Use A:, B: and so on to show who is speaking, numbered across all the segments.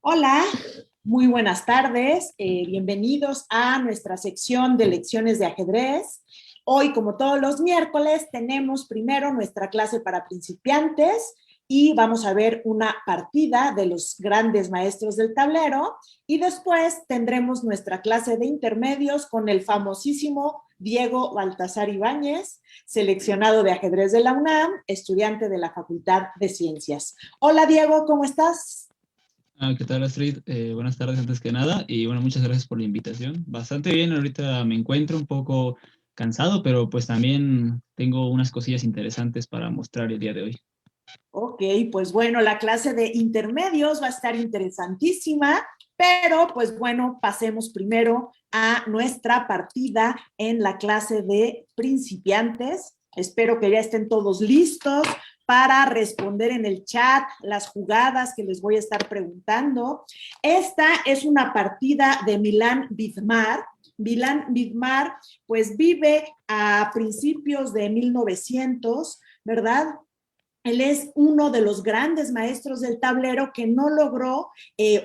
A: Hola, muy buenas tardes. Bienvenidos a nuestra sección de lecciones de ajedrez. Hoy, como todos los miércoles, tenemos primero nuestra clase para principiantes y vamos a ver una partida de los grandes maestros del tablero y después tendremos nuestra clase de intermedios con el famosísimo Diego Baltasar Ibáñez, seleccionado de ajedrez de la UNAM, estudiante de la Facultad de Ciencias. Hola Diego, ¿cómo estás?
B: ¿Qué tal, Astrid? Buenas tardes antes que nada y bueno, muchas gracias por la invitación. Bastante bien, ahorita me encuentro un poco cansado, pero pues también tengo unas cosillas interesantes para mostrar el día de hoy.
A: Ok, pues bueno, la clase de intermedios va a estar interesantísima, pero pues bueno, pasemos primero a nuestra partida en la clase de principiantes. Espero que ya estén todos listos para responder en el chat las jugadas que les voy a estar preguntando. Esta es una partida de Milan Vidmar. Milan Vidmar pues vive a principios de 1900, ¿verdad? Él es uno de los grandes maestros del tablero que no logró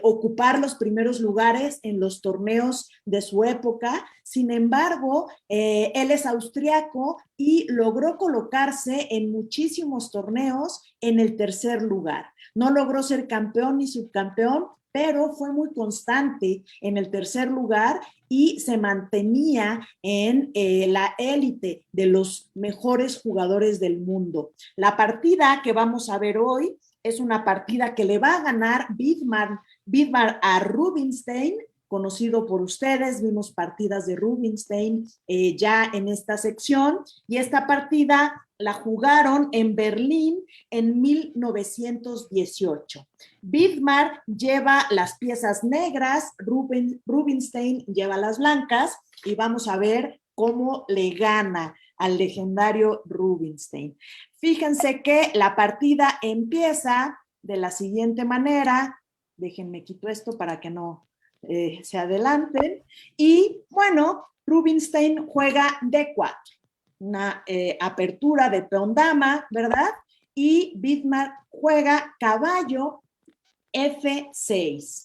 A: ocupar los primeros lugares en los torneos de su época. Sin embargo, él es austriaco y logró colocarse en muchísimos torneos en el tercer lugar. No logró ser campeón ni subcampeón, pero fue muy constante en el tercer lugar y se mantenía en la élite de los mejores jugadores del mundo. La partida que vamos a ver hoy es una partida que le va a ganar Vidmar a Rubinstein, conocido por ustedes. Vimos partidas de Rubinstein ya en esta sección, y esta partida la jugaron en Berlín en 1918. Vidmar lleva las piezas negras, Rubinstein lleva las blancas, y vamos a ver cómo le gana al legendario Rubinstein. Fíjense que la partida empieza de la siguiente manera. Déjenme quito esto para que no se adelanten. Y bueno, Rubinstein juega D4, una apertura de peón dama, ¿verdad? Y Vidmar juega caballo F6.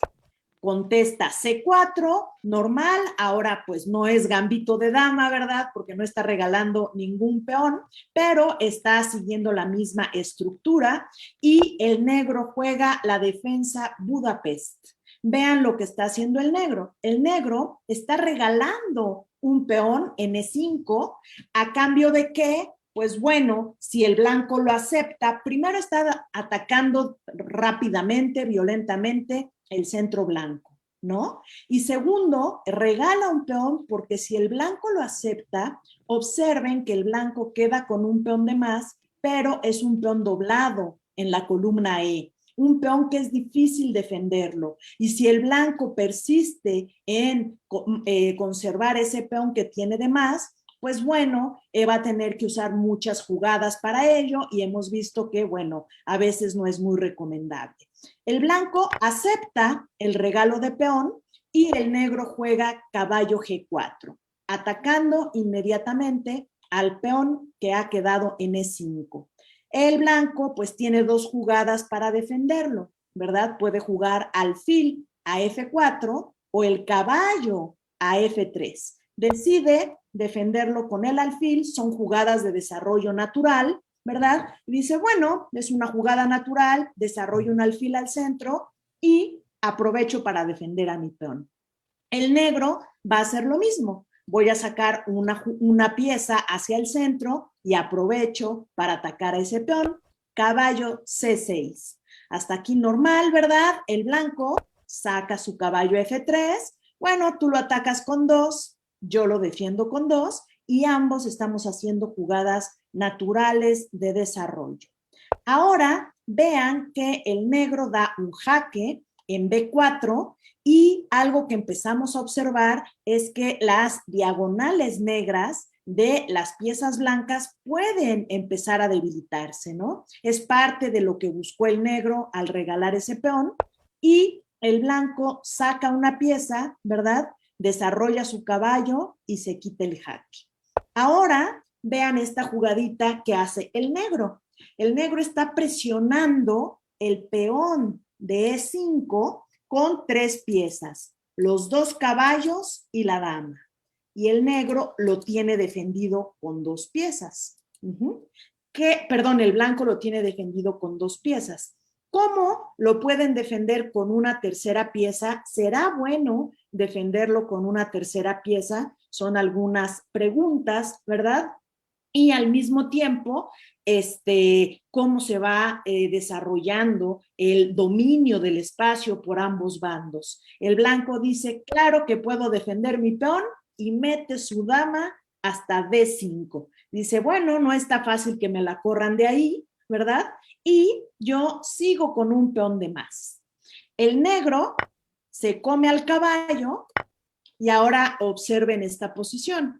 A: Contesta C4, normal. Ahora pues no es gambito de dama, ¿verdad? Porque no está regalando ningún peón, pero está siguiendo la misma estructura. Y el negro juega la defensa Budapest. Vean lo que está haciendo el negro. El negro está regalando un peón en E5 a cambio de que, pues bueno, si el blanco lo acepta, primero está atacando rápidamente, violentamente el centro blanco, ¿no? Y segundo, regala un peón porque si el blanco lo acepta, observen que el blanco queda con un peón de más, pero es un peón doblado en la columna E, un peón que es difícil defenderlo. Y si el blanco persiste en conservar ese peón que tiene de más, pues bueno, va a tener que usar muchas jugadas para ello, y hemos visto que, bueno, a veces no es muy recomendable. El blanco acepta el regalo de peón y el negro juega caballo G4, atacando inmediatamente al peón que ha quedado en E5. El blanco pues tiene dos jugadas para defenderlo, ¿verdad? Puede jugar alfil a F4 o el caballo a F3. Decide defenderlo con el alfil, son jugadas de desarrollo natural, ¿verdad? Y dice, bueno, es una jugada natural, desarrollo un alfil al centro y aprovecho para defender a mi peón. El negro va a hacer lo mismo. Voy a sacar una pieza hacia el centro y aprovecho para atacar a ese peón. Caballo C6. Hasta aquí normal, ¿verdad? El blanco saca su caballo F3. Bueno, tú lo atacas con 2, yo lo defiendo con 2, y ambos estamos haciendo jugadas naturales de desarrollo. Ahora vean que el negro da un jaque en B4, y algo que empezamos a observar es que las diagonales negras de las piezas blancas pueden empezar a debilitarse, ¿no? Es parte de lo que buscó el negro al regalar ese peón, y el blanco saca una pieza, ¿verdad? Desarrolla su caballo y se quita el jaque. Ahora vean esta jugadita que hace el negro. El negro está presionando el peón de E5 con 3 piezas, los 2 caballos y la dama. Y el negro lo tiene defendido con 2 piezas. El blanco lo tiene defendido con 2 piezas. ¿Cómo lo pueden defender con una tercera pieza? ¿Será bueno defenderlo con una tercera pieza? Son algunas preguntas, ¿verdad? Y al mismo tiempo, cómo se va desarrollando el dominio del espacio por ambos bandos. El blanco dice, claro que puedo defender mi peón, y mete su dama hasta D5. Dice, bueno, no está fácil que me la corran de ahí, ¿verdad? Y yo sigo con un peón de más. El negro se come al caballo y ahora observen esta posición.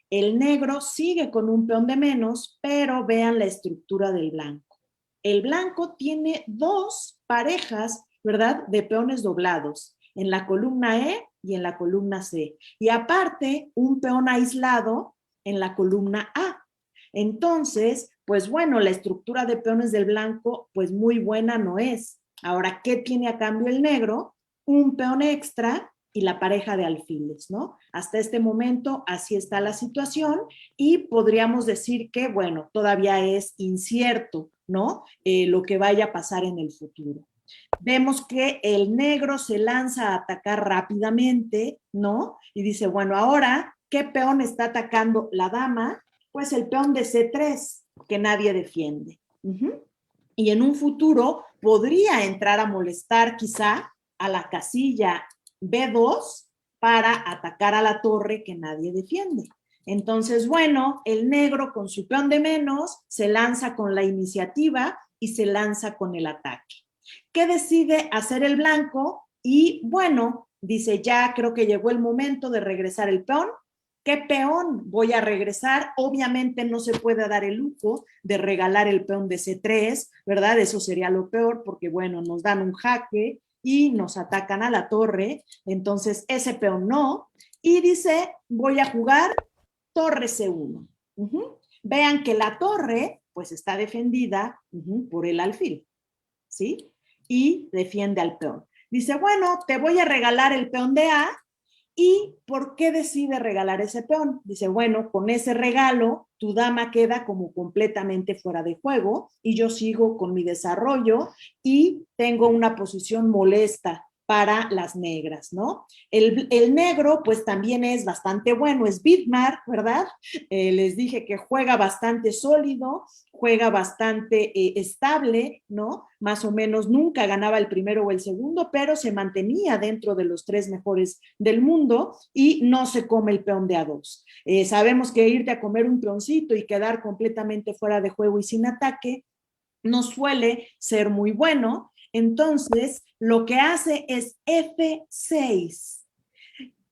A: El negro sigue con un peón de menos, pero vean la estructura del blanco. El blanco tiene 2 parejas, ¿verdad?, de peones doblados, en la columna E y en la columna C. Y aparte, un peón aislado en la columna A. Entonces, pues bueno, la estructura de peones del blanco, pues muy buena no es. Ahora, ¿qué tiene a cambio el negro? Un peón extra y la pareja de alfiles, ¿no? Hasta este momento así está la situación y podríamos decir que, bueno, todavía es incierto, ¿no? Lo que vaya a pasar en el futuro. Vemos que el negro se lanza a atacar rápidamente, ¿no? Y dice, bueno, ahora, ¿qué peón está atacando la dama? Pues el peón de C3, que nadie defiende. Y en un futuro podría entrar a molestar quizá a la casilla B2 para atacar a la torre que nadie defiende. Entonces, bueno, el negro con su peón de menos se lanza con la iniciativa y se lanza con el ataque. ¿Qué decide hacer el blanco? Y bueno, dice, ya creo que llegó el momento de regresar el peón. ¿Qué peón voy a regresar? Obviamente no se puede dar el lujo de regalar el peón de C3, ¿verdad? Eso sería lo peor porque, bueno, nos dan un jaque y nos atacan a la torre. Entonces, ese peón no. Y dice, voy a jugar torre C1. Vean que la torre, pues, está defendida por el alfil, ¿sí? Y defiende al peón. Dice, bueno, te voy a regalar el peón de A. ¿Y por qué decide regalar ese peón? Dice, bueno, con ese regalo tu dama queda como completamente fuera de juego y yo sigo con mi desarrollo y tengo una posición molesta para las negras, ¿no? El negro pues también es bastante bueno, es Vidmar, ¿verdad? Les dije que juega bastante sólido, juega bastante estable, ¿no? Más o menos nunca ganaba el primero o el segundo, pero se mantenía dentro de los 3 mejores del mundo y no se come el peón de A2. Sabemos que irte a comer un peoncito y quedar completamente fuera de juego y sin ataque no suele ser muy bueno. Entonces, lo que hace es F6.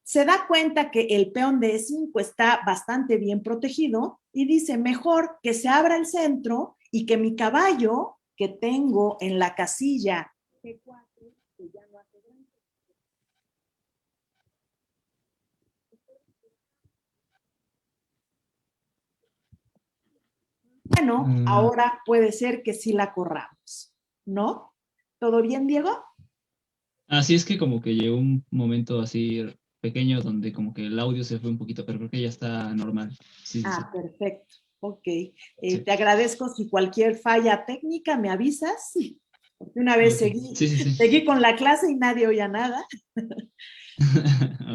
A: Se da cuenta que el peón de E5 está bastante bien protegido y dice, mejor que se abra el centro y que mi caballo que tengo en la casilla G4, que ya no hace gran... Bueno, ahora puede ser que sí la corramos, ¿no? ¿Todo bien, Diego?
B: Así es que como que llegó un momento así pequeño donde como que el audio se fue un poquito, pero creo que ya está normal. Sí, sí, sí.
A: Perfecto. Ok.
B: Sí.
A: Te agradezco si cualquier falla técnica me avisas. Porque una vez
B: Okay. Sí, sí, sí.
A: seguí con la clase y nadie oía nada.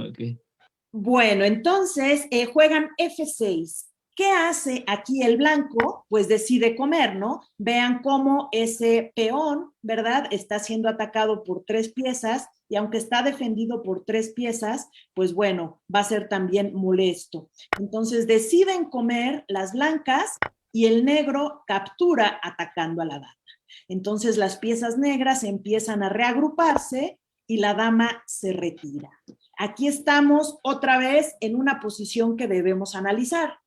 B: Ok.
A: Bueno, entonces juegan F6. ¿Qué hace aquí el blanco? Pues decide comer, ¿no? Vean cómo ese peón, ¿verdad? Está siendo atacado por 3 piezas y aunque está defendido por 3 piezas, pues bueno, va a ser también molesto. Entonces deciden comer las blancas y el negro captura atacando a la dama. Entonces las piezas negras empiezan a reagruparse y la dama se retira. Aquí estamos otra vez en una posición que debemos analizar.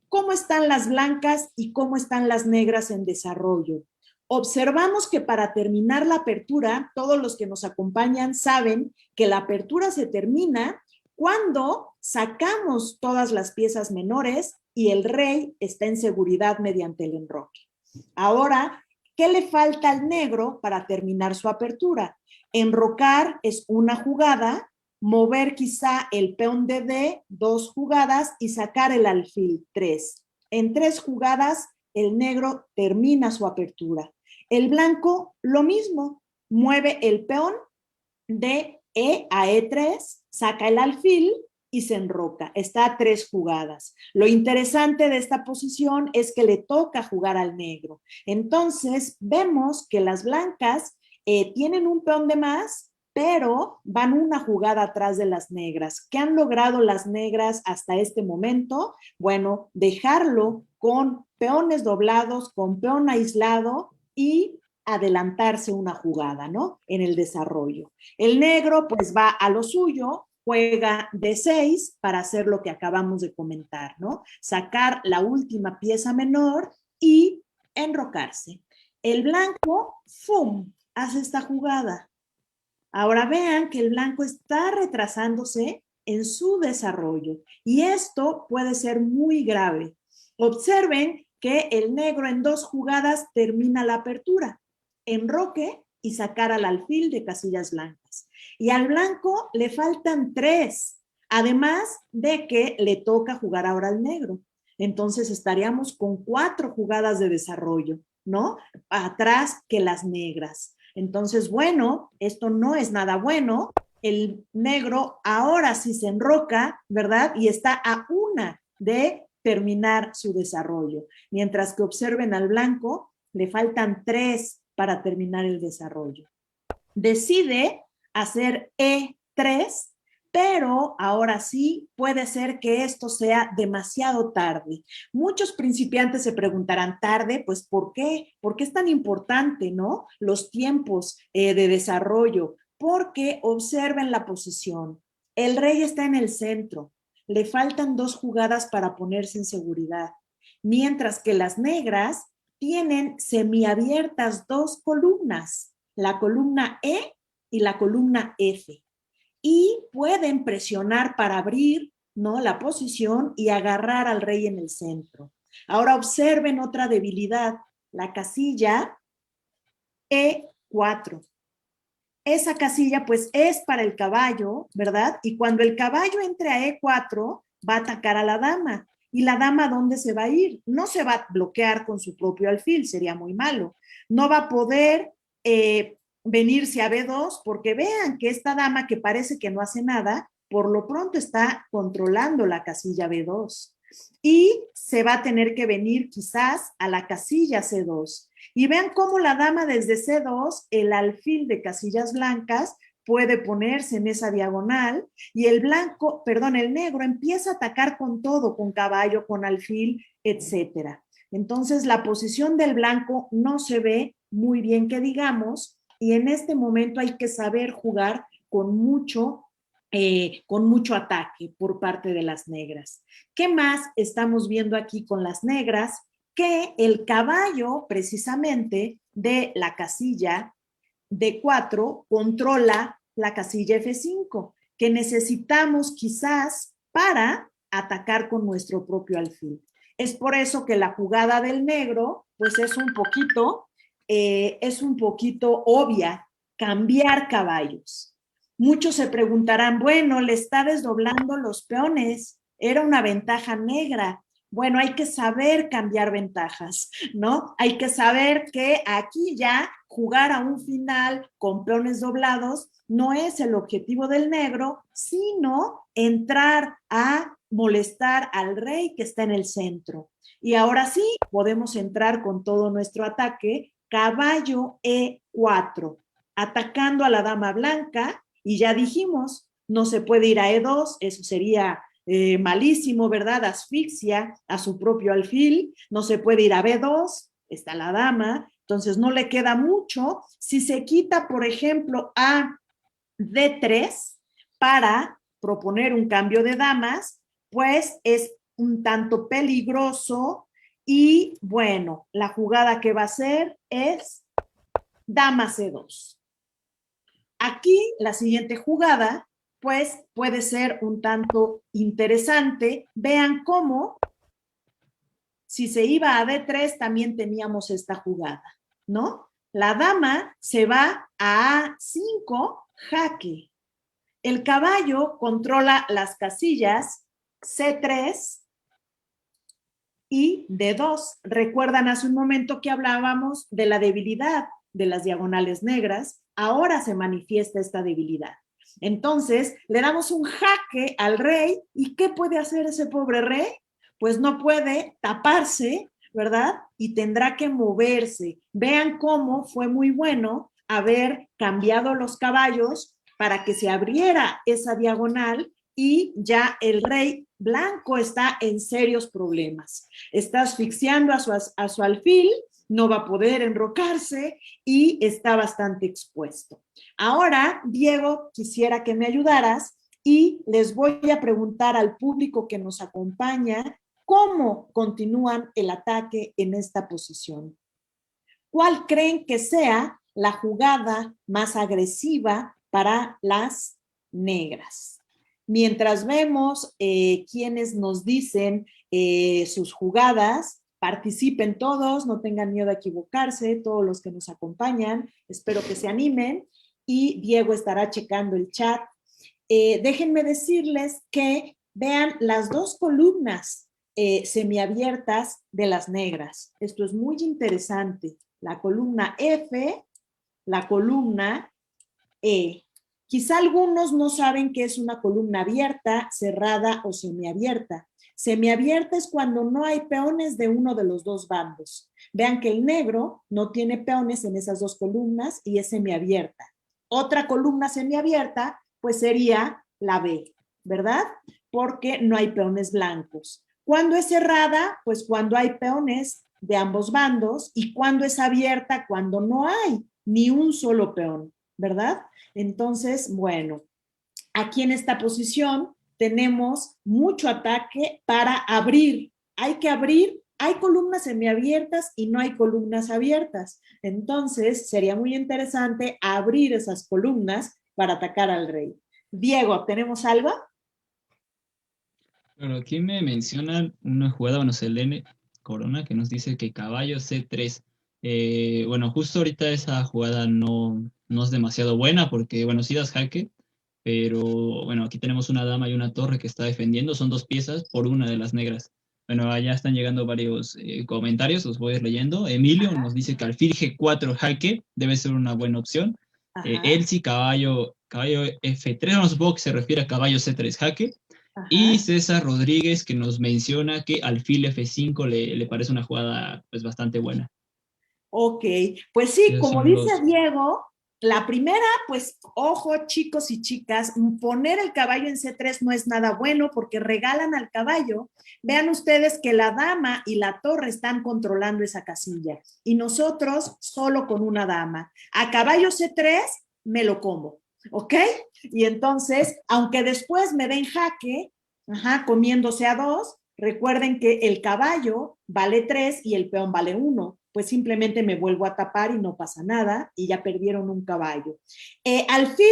A: ¿Cómo están las blancas y cómo están las negras en desarrollo? Observamos que para terminar la apertura, todos los que nos acompañan saben que la apertura se termina cuando sacamos todas las piezas menores y el rey está en seguridad mediante el enroque. Ahora, ¿Qué le falta al negro para terminar su apertura? Enrocar es una jugada, mover quizá el peón de D 2 jugadas y sacar el alfil 3. En 3 jugadas el negro termina su apertura. El blanco lo mismo, mueve el peón de E a E3, saca el alfil y se enroca. Está a 3 jugadas. Lo interesante de esta posición es que le toca jugar al negro. Entonces, vemos que las blancas tienen un peón de más, pero van una jugada atrás de las negras. ¿Qué han logrado las negras hasta este momento? Bueno, dejarlo con peones doblados, con peón aislado y adelantarse una jugada, ¿no? En el desarrollo. El negro pues va a lo suyo, juega D6 para hacer lo que acabamos de comentar, ¿no? Sacar la última pieza menor y enrocarse. El blanco, ¡fum!, hace esta jugada. Ahora vean que el blanco está retrasándose en su desarrollo y esto puede ser muy grave. Observen que el negro en 2 jugadas termina la apertura, enroque y sacar al alfil de casillas blancas. Y al blanco le faltan 3, además de que le toca jugar ahora al negro. Entonces estaríamos con 4 jugadas de desarrollo, ¿no? Atrás que las negras. Entonces, bueno, esto no es nada bueno. El negro ahora sí se enroca, ¿verdad? Y está a una de terminar su desarrollo. Mientras que observen al blanco, le faltan 3 para terminar el desarrollo. Decide hacer E3, pero ahora sí puede ser que esto sea demasiado tarde. Muchos principiantes se preguntarán, ¿tarde? Pues ¿por qué? ¿Por qué es tan importante, no? Los tiempos de desarrollo. Porque observen la posición. El rey está en el centro. Le faltan 2 jugadas para ponerse en seguridad. Mientras que las negras tienen semiabiertas 2 columnas, la columna E y la columna F. Y pueden presionar para abrir, ¿no?, la posición y agarrar al rey en el centro. Ahora observen otra debilidad, la casilla E4. Esa casilla pues es para el caballo, ¿verdad? Y cuando el caballo entre a E4 va a atacar a la dama. ¿Y la dama dónde se va a ir? No se va a bloquear con su propio alfil, sería muy malo. No va a poder venirse a B2 porque vean que esta dama que parece que no hace nada, por lo pronto está controlando la casilla B2 y se va a tener que venir quizás a la casilla C2. Y vean cómo la dama desde C2, el alfil de casillas blancas puede ponerse en esa diagonal y el blanco, perdón, el negro empieza a atacar con todo, con caballo, con alfil, etcétera. Entonces la posición del blanco no se ve muy bien que digamos y en este momento hay que saber jugar con mucho ataque por parte de las negras. ¿Qué más estamos viendo aquí con las negras? Que el caballo precisamente de la casilla D4 controla la casilla F5, que necesitamos quizás para atacar con nuestro propio alfil. Es por eso que la jugada del negro pues es un poquito obvia, cambiar caballos. Muchos se preguntarán, bueno, le está desdoblando los peones, era una ventaja negra. Bueno, hay que saber cambiar ventajas, ¿no? Hay que saber que aquí ya jugar a un final con peones doblados no es el objetivo del negro, sino entrar a molestar al rey que está en el centro. Y ahora sí, podemos entrar con todo nuestro ataque, caballo E4, atacando a la dama blanca, y ya dijimos, no se puede ir a E2, eso sería malísimo, ¿verdad? Asfixia a su propio alfil, no se puede ir a B2, está la dama, entonces no le queda mucho. Si se quita, por ejemplo, a D3 para proponer un cambio de damas, pues es un tanto peligroso y bueno, la jugada que va a hacer es dama C2. Aquí la siguiente jugada pues puede ser un tanto interesante. Vean cómo si se iba a D3 también teníamos esta jugada. ¿no? La dama se va a A5, jaque. El caballo controla las casillas C3 y D2. Recuerdan hace un momento que hablábamos de la debilidad de las diagonales negras. Ahora se manifiesta esta debilidad. Entonces, le damos un jaque al rey. ¿Y qué puede hacer ese pobre rey? Pues no puede taparse, ¿verdad? Y tendrá que moverse. Vean cómo fue muy bueno haber cambiado los caballos para que se abriera esa diagonal y ya el rey blanco está en serios problemas. Está asfixiando a su alfil, no va a poder enrocarse y está bastante expuesto. Ahora, Diego, quisiera que me ayudaras y les voy a preguntar al público que nos acompaña cómo continúan el ataque en esta posición. ¿Cuál creen que sea la jugada más agresiva para las negras? Mientras vemos quienes nos dicen sus jugadas, participen todos, no tengan miedo a equivocarse, todos los que nos acompañan, espero que se animen y Diego estará checando el chat. Déjenme decirles que vean las dos columnas semiabiertas de las negras. Esto es muy interesante. La columna F, la columna E. Quizá algunos no saben qué es una columna abierta, cerrada o semiabierta. Semiabierta es cuando no hay peones de uno de los dos bandos. Vean que el negro no tiene peones en esas dos columnas y es semiabierta. Otra columna semiabierta, pues sería la B, ¿verdad? Porque no hay peones blancos. ¿Cuándo es cerrada? Pues cuando hay peones de ambos bandos. ¿Y cuándo es abierta? Cuando no hay ni un solo peón, ¿verdad? Entonces, bueno, aquí en esta posición tenemos mucho ataque para abrir. Hay que abrir, hay columnas semiabiertas y no hay columnas abiertas. Entonces, sería muy interesante abrir esas columnas para atacar al rey. Diego, ¿tenemos algo?
B: Bueno, aquí me mencionan una jugada, bueno, Selene Corona, que nos dice que caballo C3. Bueno, justo ahorita esa jugada no es demasiado buena porque, bueno, sí das jaque, pero bueno, aquí tenemos una dama y una torre que está defendiendo, son dos piezas por una de las negras. Bueno, allá están llegando varios comentarios, los voy a ir leyendo. Emilio nos dice que alfil G4 jaque debe ser una buena opción.
A: Ajá,
B: Elsie, caballo F3, no supongo que se refiere a caballo C3 jaque. Y
A: ajá.
B: César Rodríguez que nos menciona que alfil F5 le parece una jugada pues bastante buena.
A: Ok, pues sí,
B: Esos
A: como
B: son
A: dice
B: los...
A: Diego, la primera, pues ojo chicos y chicas, poner el caballo en C3 no es nada bueno porque regalan al caballo. Vean ustedes que la dama y la torre están controlando esa casilla y nosotros solo con una dama. A caballo C3 me lo como, ¿ok? Y entonces, aunque después me den jaque, ajá, comiéndose a dos, recuerden que el caballo vale 3 y el peón vale 1, pues simplemente me vuelvo a tapar y no pasa nada y ya perdieron un caballo. Alfil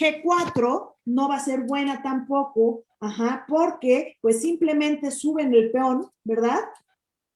A: G4 no va a ser buena tampoco, ajá, porque pues simplemente suben el peón, ¿verdad?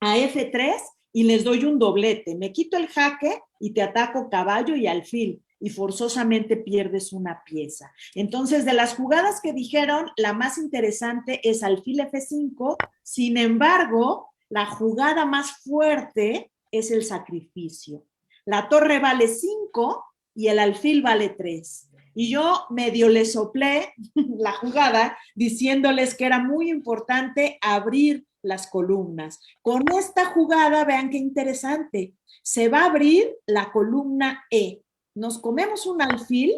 A: A F3 y les doy un doblete. Me quito el jaque y te ataco caballo y alfil y forzosamente pierdes una pieza. Entonces, de las jugadas que dijeron, la más interesante es alfil F5. Sin embargo, la jugada más fuerte es el sacrificio. La torre vale 5 y el alfil vale 3. Y yo medio le soplé la jugada diciéndoles que era muy importante abrir las columnas. Con esta jugada, vean qué interesante, se va a abrir la columna E. Nos comemos un alfil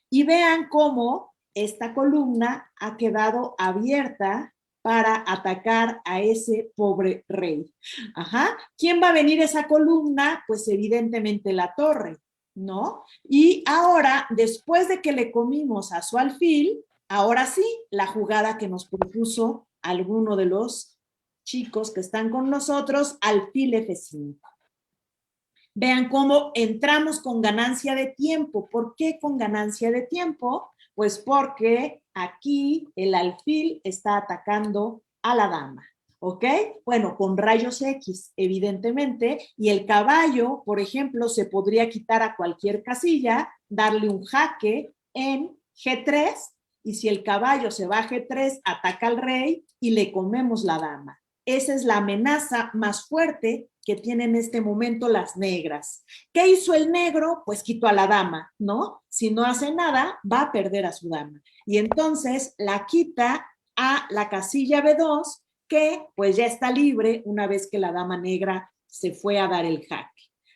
A: y vean cómo esta columna ha quedado abierta para atacar a ese pobre rey. Ajá. ¿Quién va a venir esa columna? Pues evidentemente la torre, ¿no? Y ahora, después de que le comimos a su alfil, ahora sí, la jugada que nos propuso alguno de los chicos que están con nosotros, alfil F5. Vean cómo entramos con ganancia de tiempo. ¿Por qué con ganancia de tiempo? Pues porque aquí el alfil está atacando a la dama. ¿Ok? Bueno, con rayos X, evidentemente, y el caballo, por ejemplo, se podría quitar a cualquier casilla, darle un jaque en G3, y si el caballo se va a G3, ataca al rey y le comemos la dama. Esa es la amenaza más fuerte que tienen en este momento las negras. ¿Qué hizo el negro? Pues quitó a la dama, ¿no? Si no hace nada, va a perder a su dama. Y entonces la quita a la casilla B2, que pues ya está libre una vez que la dama negra se fue a dar el jaque.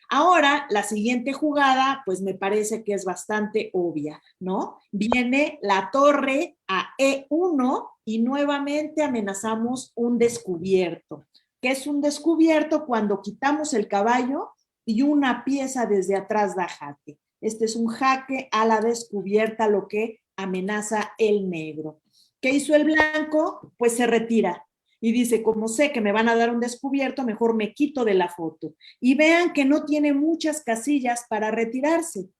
A: Ahora, la siguiente jugada, pues me parece que es bastante obvia, ¿no? Viene la torre a E1 y nuevamente amenazamos un descubierto. ¿Qué es un descubierto? Cuando quitamos el caballo y una pieza desde atrás da jaque. Este es un jaque a la descubierta, lo que amenaza el negro. ¿Qué hizo el blanco? Pues se retira y dice, como sé que me van a dar un descubierto, mejor me quito de la foto. Y vean que no tiene muchas casillas para retirarse.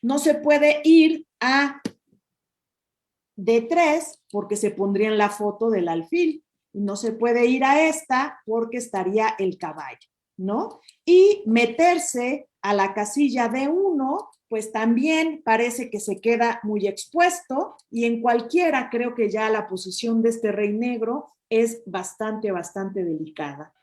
A: No se puede ir a D3 porque se pondría en la foto del alfil. Y no se puede ir a esta porque estaría el caballo, ¿no? Y meterse a la casilla D1, pues también parece que se queda muy expuesto y en cualquiera creo que ya la posición de este rey negro es bastante, bastante delicada.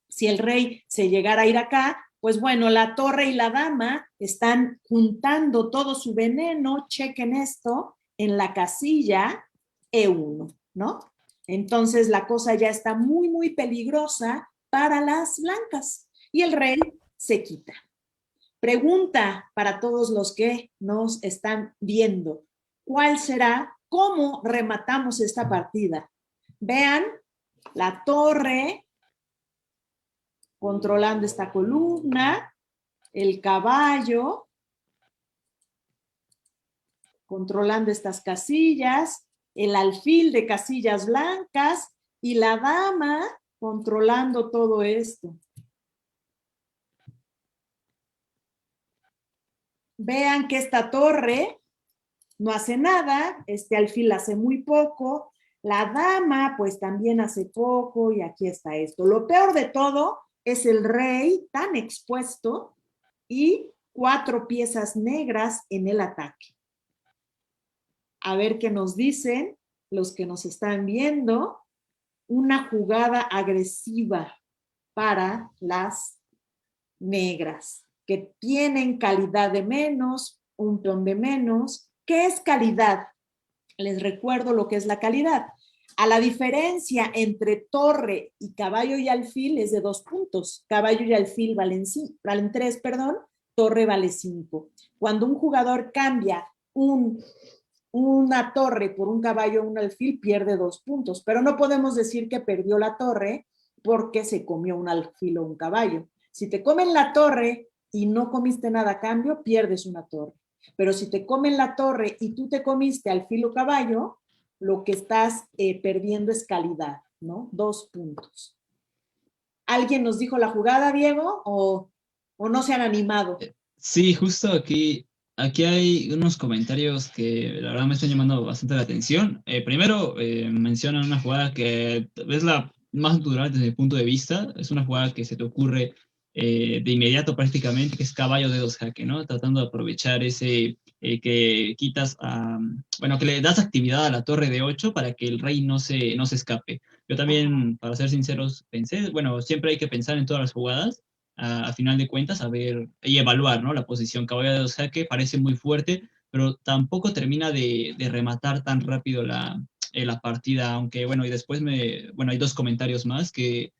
A: Si el rey se llegara a ir acá, pues bueno, la torre y la dama están juntando todo su veneno, chequen esto, en la casilla E1, ¿no? Entonces la cosa ya está muy, muy peligrosa para las blancas y el rey se quita. Pregunta para todos los que nos están viendo, ¿cuál será? ¿Cómo rematamos esta partida? Vean la torre controlando esta columna, el caballo controlando estas casillas, el alfil de casillas blancas y la dama controlando todo esto. Vean que esta torre no hace nada, este alfil hace muy poco, la dama pues también hace poco y aquí está esto. Lo peor de todo es el rey tan expuesto y 4 piezas negras en el ataque. A ver qué nos dicen los que nos están viendo. Una jugada agresiva para las negras, que tienen calidad de menos, un peón de menos. ¿Qué es calidad? Les recuerdo lo que es la calidad. A la diferencia entre torre y caballo y alfil es de 2 puntos. Caballo y alfil valen 3, perdón. Torre vale 5. Cuando un jugador cambia una torre por un caballo o un alfil, pierde 2 puntos. Pero no podemos decir que perdió la torre porque se comió un alfil o un caballo. Si te comen la torre y no comiste nada a cambio, pierdes una torre. Pero si te comen la torre y tú te comiste alfil o caballo, lo que estás perdiendo es calidad, ¿no? 2 puntos. ¿Alguien nos dijo la jugada, Diego? ¿O no se han animado?
B: Sí, justo aquí hay unos comentarios que la verdad me están llamando bastante la atención. Primero, mencionan una jugada que es la más natural desde mi punto de vista. Es una jugada que se te ocurre de inmediato prácticamente, que es caballo de 2 jaque, ¿no? Tratando de aprovechar ese que quitas bueno, que le das actividad a la torre de 8 para que el rey no se escape. Yo también, para ser sinceros, pensé, bueno, siempre hay que pensar en todas las jugadas a final de cuentas, a ver y evaluar, ¿no? La posición caballo de 2 jaque parece muy fuerte, pero tampoco termina de rematar tan rápido la partida, aunque bueno, y después bueno, hay 2 comentarios más que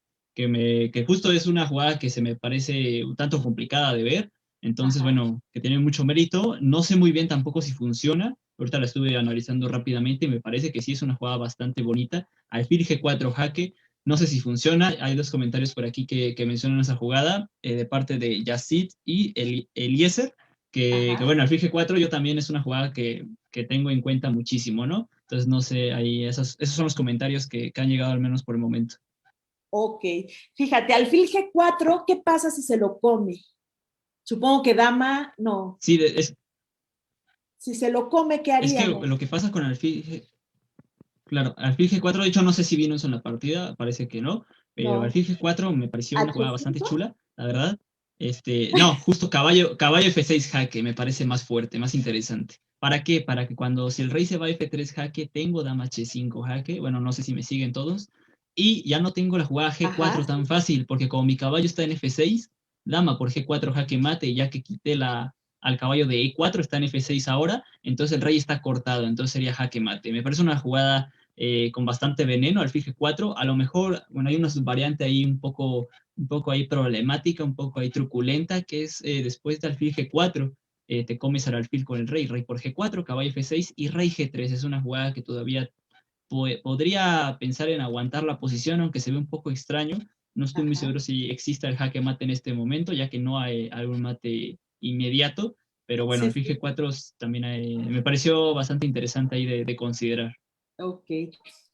B: justo es una jugada que se me parece un tanto complicada de ver, entonces
A: Ajá.
B: bueno, que tiene mucho mérito, no sé muy bien tampoco si funciona, ahorita la estuve analizando rápidamente y me parece que sí es una jugada bastante bonita, alfil G4 jaque, no sé si funciona. Hay 2 comentarios por aquí que mencionan esa jugada de parte de Yacid y Eliezer, que
A: Ajá.
B: bueno, al Fige 4 yo también es una jugada que tengo en cuenta muchísimo, ¿no? Entonces, no sé, ahí esos son los comentarios que han llegado al menos por el momento.
A: Ok. Fíjate, alfil G4, ¿qué pasa si se lo come? Supongo que dama, no.
B: Sí,
A: Si se lo come, ¿qué
B: es que
A: haríamos?
B: lo que pasa con alfil, Claro, alfil G4, de hecho no sé si vino eso en la partida, parece que no, pero
A: No.
B: alfil G4 me pareció una jugada bastante
A: H5.
B: chula, la verdad. No, justo caballo F6 jaque me parece más fuerte, más interesante. ¿Para qué? Para que cuando si el rey se va a F3 jaque, tengo dama H5 jaque, bueno, no sé si me siguen todos, y ya no tengo la jugada G4
A: Ajá.
B: tan fácil, porque como mi caballo está en F6, dama por G4 jaque mate, ya que quité al caballo de E4, está en F6 ahora, entonces el rey está cortado, entonces sería jaque mate. Me parece una jugada con bastante veneno, alfil G4. A lo mejor, bueno, hay una subvariante ahí un poco ahí problemática, un poco ahí truculenta, que es después de alfil G4, te comes al alfil con el rey por G4, caballo F6 y rey G3. Es una jugada que todavía podría pensar en aguantar la posición, aunque se ve un poco extraño. No estoy muy
A: Ajá.
B: seguro si exista el jaque mate en este momento, ya que no hay algún mate inmediato. Pero bueno,
A: Sí,
B: alfil
A: sí.
B: G4 también me pareció bastante interesante ahí de considerar.
A: Ok.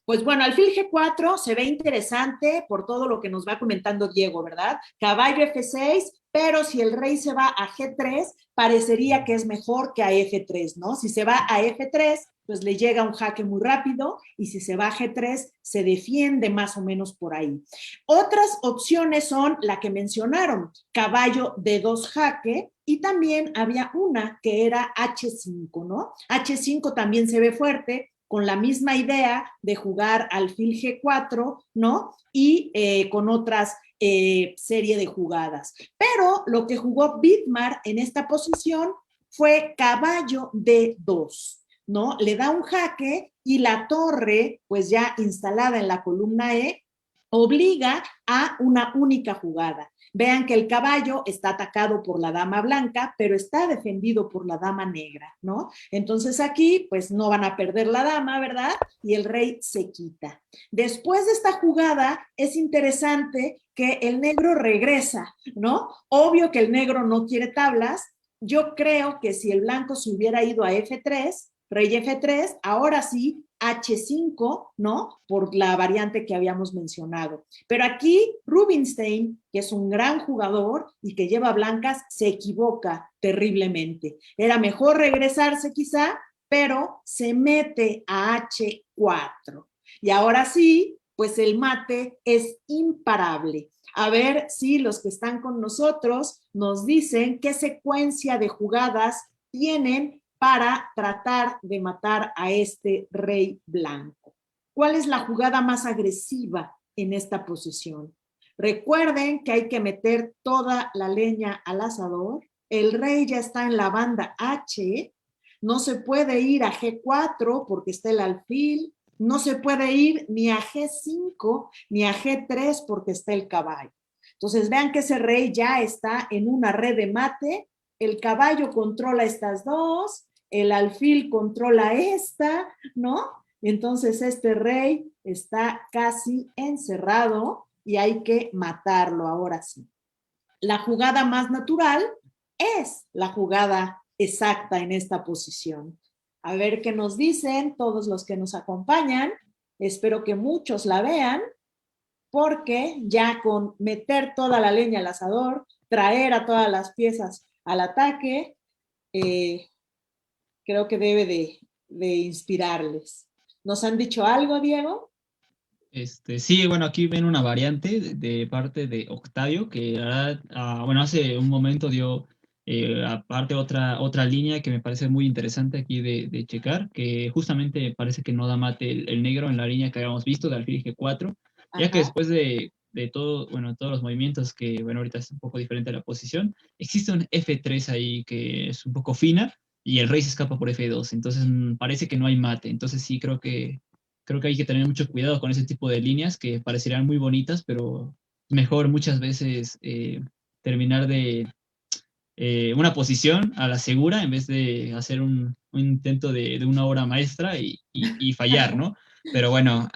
A: Pues bueno, alfil G4 se ve interesante por todo lo que nos va comentando Diego, ¿verdad? Caballo F6, pero si el rey se va a G3, parecería que es mejor que a F3, ¿no? Si se va a F3, pues le llega un jaque muy rápido y si se va a G3, se defiende más o menos por ahí. Otras opciones son la que mencionaron, caballo D2 jaque, y también había una que era H5, ¿no? H5 también se ve fuerte, con la misma idea de jugar alfil G4, ¿no? Y con otras serie de jugadas. Pero lo que jugó Bitmar en esta posición fue caballo D2, ¿no? Le da un jaque y la torre, pues ya instalada en la columna E, obliga a una única jugada. Vean que el caballo está atacado por la dama blanca, pero está defendido por la dama negra, ¿no? Entonces aquí, pues no van a perder la dama, ¿verdad? Y el rey se quita. Después de esta jugada, es interesante que el negro regresa, ¿no? Obvio que el negro no quiere tablas. Yo creo que si el blanco se hubiera ido a F3, rey F3, ahora sí H5, ¿no? Por la variante que habíamos mencionado. Pero aquí Rubinstein, que es un gran jugador y que lleva blancas, se equivoca terriblemente. Era mejor regresarse quizá, pero se mete a H4. Y ahora sí, pues el mate es imparable. A ver si los que están con nosotros nos dicen qué secuencia de jugadas tienen para tratar de matar a este rey blanco. ¿Cuál es la jugada más agresiva en esta posición? Recuerden que hay que meter toda la leña al asador. El rey ya está en la banda H. No se puede ir a G4 porque está el alfil. No se puede ir ni a G5 ni a G3 porque está el caballo. Entonces vean que ese rey ya está en una red de mate. El caballo controla estas dos, el alfil controla esta, ¿no? Entonces este rey está casi encerrado y hay que matarlo ahora sí. La jugada más natural es la jugada exacta en esta posición. A ver qué nos dicen todos los que nos acompañan. Espero que muchos la vean, porque ya con meter toda la leña al asador, traer a todas las piezas al ataque, eh, creo que debe de inspirarles. ¿Nos han dicho algo, Diego?
B: Sí, bueno, aquí ven una variante de parte de Octavio, que la verdad, bueno, hace un momento dio aparte otra línea que me parece muy interesante aquí de checar, que justamente parece que no da mate el negro en la línea que habíamos visto de alfil G4, ya que
A: Ajá.
B: después de todo, bueno, todos los movimientos que, bueno, ahorita es un poco diferente la posición, existe un F3 ahí que es un poco fina y el rey se escapa por F2, entonces parece que no hay mate, entonces sí creo que hay que tener mucho cuidado con ese tipo de líneas que parecerán muy bonitas, pero mejor muchas veces terminar de una posición a la segura en vez de hacer un intento de una obra maestra y fallar, ¿no? Pero bueno,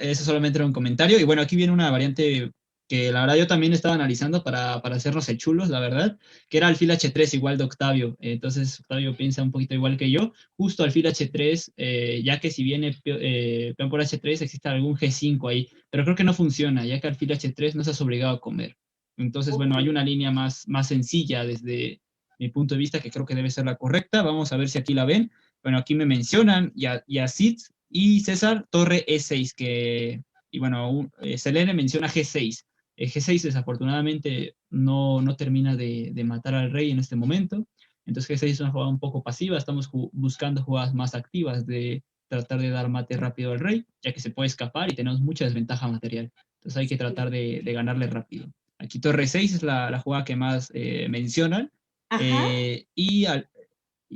B: eso solamente era un comentario. Y bueno, aquí viene una variante que la verdad yo también estaba analizando para hacernos el chulos, la verdad, que era alfil H3 igual de Octavio. Entonces Octavio piensa un poquito igual que yo, justo alfil H3, ya que si viene peón por H3 existe algún G5 ahí, pero creo que no funciona, ya que alfil H3 no estás obligado a comer. Entonces,
A: Ok.
B: bueno, hay una línea más sencilla desde mi punto de vista que creo que debe ser la correcta. Vamos a ver si aquí la ven. Bueno, aquí me mencionan Yazid y César, torre E6, y bueno, Selene menciona G6. G6 desafortunadamente no termina de matar al rey en este momento, entonces G6 es una jugada un poco pasiva, estamos buscando jugadas más activas de tratar de dar mate rápido al rey, ya que se puede escapar y tenemos mucha desventaja material, entonces hay que tratar de ganarle rápido. Aquí torre 6 es la jugada que más mencionan,
A: Ajá.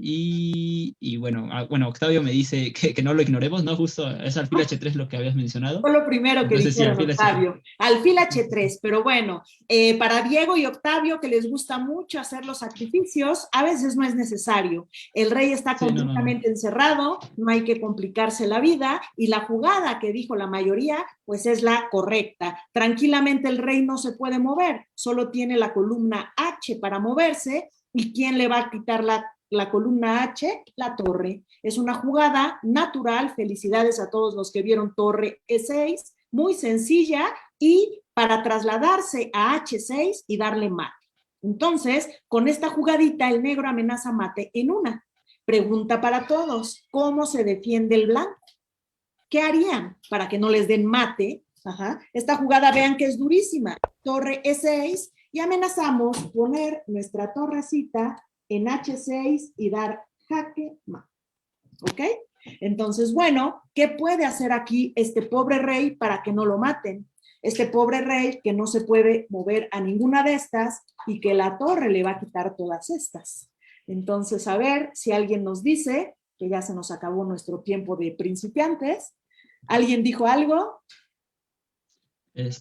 B: y bueno, bueno, Octavio me dice que no lo ignoremos, ¿no? Justo es alfil H3 lo que habías mencionado.
A: Fue lo primero que
B: Entonces, sí,
A: dijeron,
B: alfil H3.
A: Octavio. Alfil H3, pero bueno, para Diego y Octavio, que les gusta mucho hacer los sacrificios, a veces no es necesario. El rey está
B: Sí, no.
A: completamente encerrado, no hay que complicarse la vida, y la jugada que dijo la mayoría, pues es la correcta. Tranquilamente el rey no se puede mover, solo tiene la columna H para moverse, ¿y quién le va a quitar la columna H? La torre. Es una jugada natural. Felicidades a todos los que vieron torre E6, muy sencilla, y para trasladarse a H6 y darle mate. Entonces, con esta jugadita, el negro amenaza mate en una. Pregunta para todos: ¿cómo se defiende el blanco? ¿Qué harían para que no les den mate? Ajá. Esta jugada, vean que es durísima. Torre E6, y amenazamos poner nuestra torrecita en H6 y dar jaque mate. ¿Ok? Entonces, bueno, ¿qué puede hacer aquí este pobre rey para que no lo maten? Este pobre rey que no se puede mover a ninguna de estas y que la torre le va a quitar todas estas. Entonces, a ver si alguien nos dice, que ya se nos acabó nuestro tiempo de principiantes. ¿Alguien dijo algo?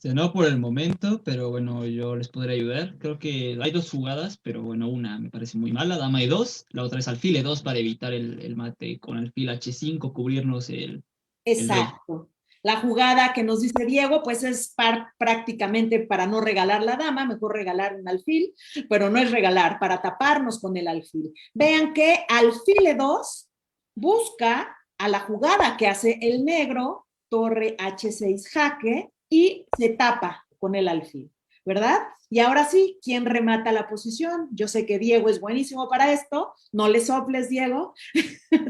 B: No por el momento, pero bueno, yo les podré ayudar. Creo que hay dos jugadas, pero bueno, una me parece muy mala, dama E2, la otra es alfil E2 para evitar el mate con alfil H5, cubrirnos el rey.
A: Exacto. La jugada que nos dice Diego, pues es prácticamente para no regalar la dama, mejor regalar un alfil, pero no es regalar, para taparnos con el alfil. Vean que alfil E2 busca a la jugada que hace el negro, torre H6 jaque, y se tapa con el alfil, ¿verdad? Y ahora sí, ¿quién remata la posición? Yo sé que Diego es buenísimo para esto, no le soples, Diego,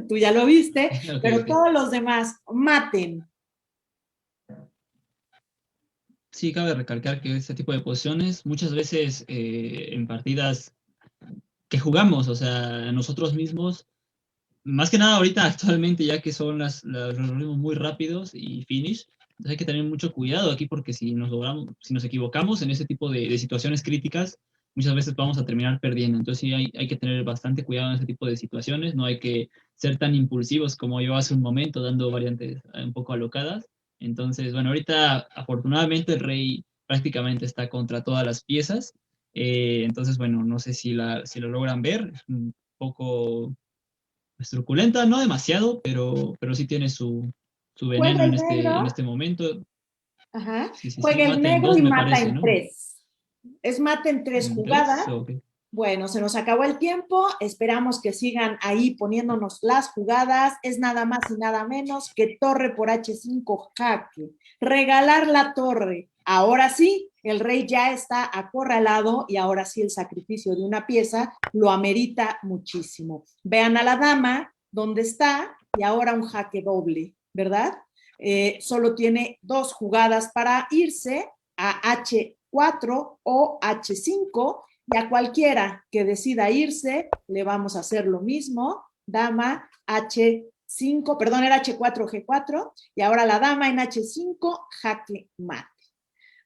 A: tú ya lo viste,
B: Ok,
A: pero
B: ok.
A: todos los demás maten.
B: Sí, cabe recalcar que este tipo de posiciones muchas veces en partidas que jugamos, o sea, nosotros mismos, más que nada ahorita actualmente, ya que son los ritmos muy rápidos y finish, entonces hay que tener mucho cuidado aquí porque si nos equivocamos en ese tipo de situaciones críticas, muchas veces vamos a terminar perdiendo. Entonces sí hay que tener bastante cuidado en ese tipo de situaciones, no hay que ser tan impulsivos como yo hace un momento, dando variantes un poco alocadas. Entonces, bueno, ahorita afortunadamente el rey prácticamente está contra todas las piezas. Entonces, bueno, no sé si lo logran ver, es un poco truculenta, no demasiado, pero sí tiene su
A: Juega
B: veneno
A: el
B: en
A: negro,
B: este momento.
A: ajá,
B: Sí,
A: juega el
B: mata en
A: negro
B: dos,
A: y
B: me
A: mata
B: parece,
A: en
B: ¿no?
A: tres. Es mate en tres
B: En tres,
A: jugadas.
B: ok.
A: Bueno, se nos acabó el tiempo. Esperamos que sigan ahí poniéndonos las jugadas. Es nada más y nada menos que torre por H5 jaque. Regalar la torre. Ahora sí, el rey ya está acorralado y ahora sí el sacrificio de una pieza lo amerita muchísimo. Vean a la dama dónde está y ahora un jaque doble, ¿verdad? Solo tiene dos jugadas para irse a H4 o H5, y a cualquiera que decida irse le vamos a hacer lo mismo. Dama H5, perdón, era H4, G4, y ahora la dama en H5, jaque mate.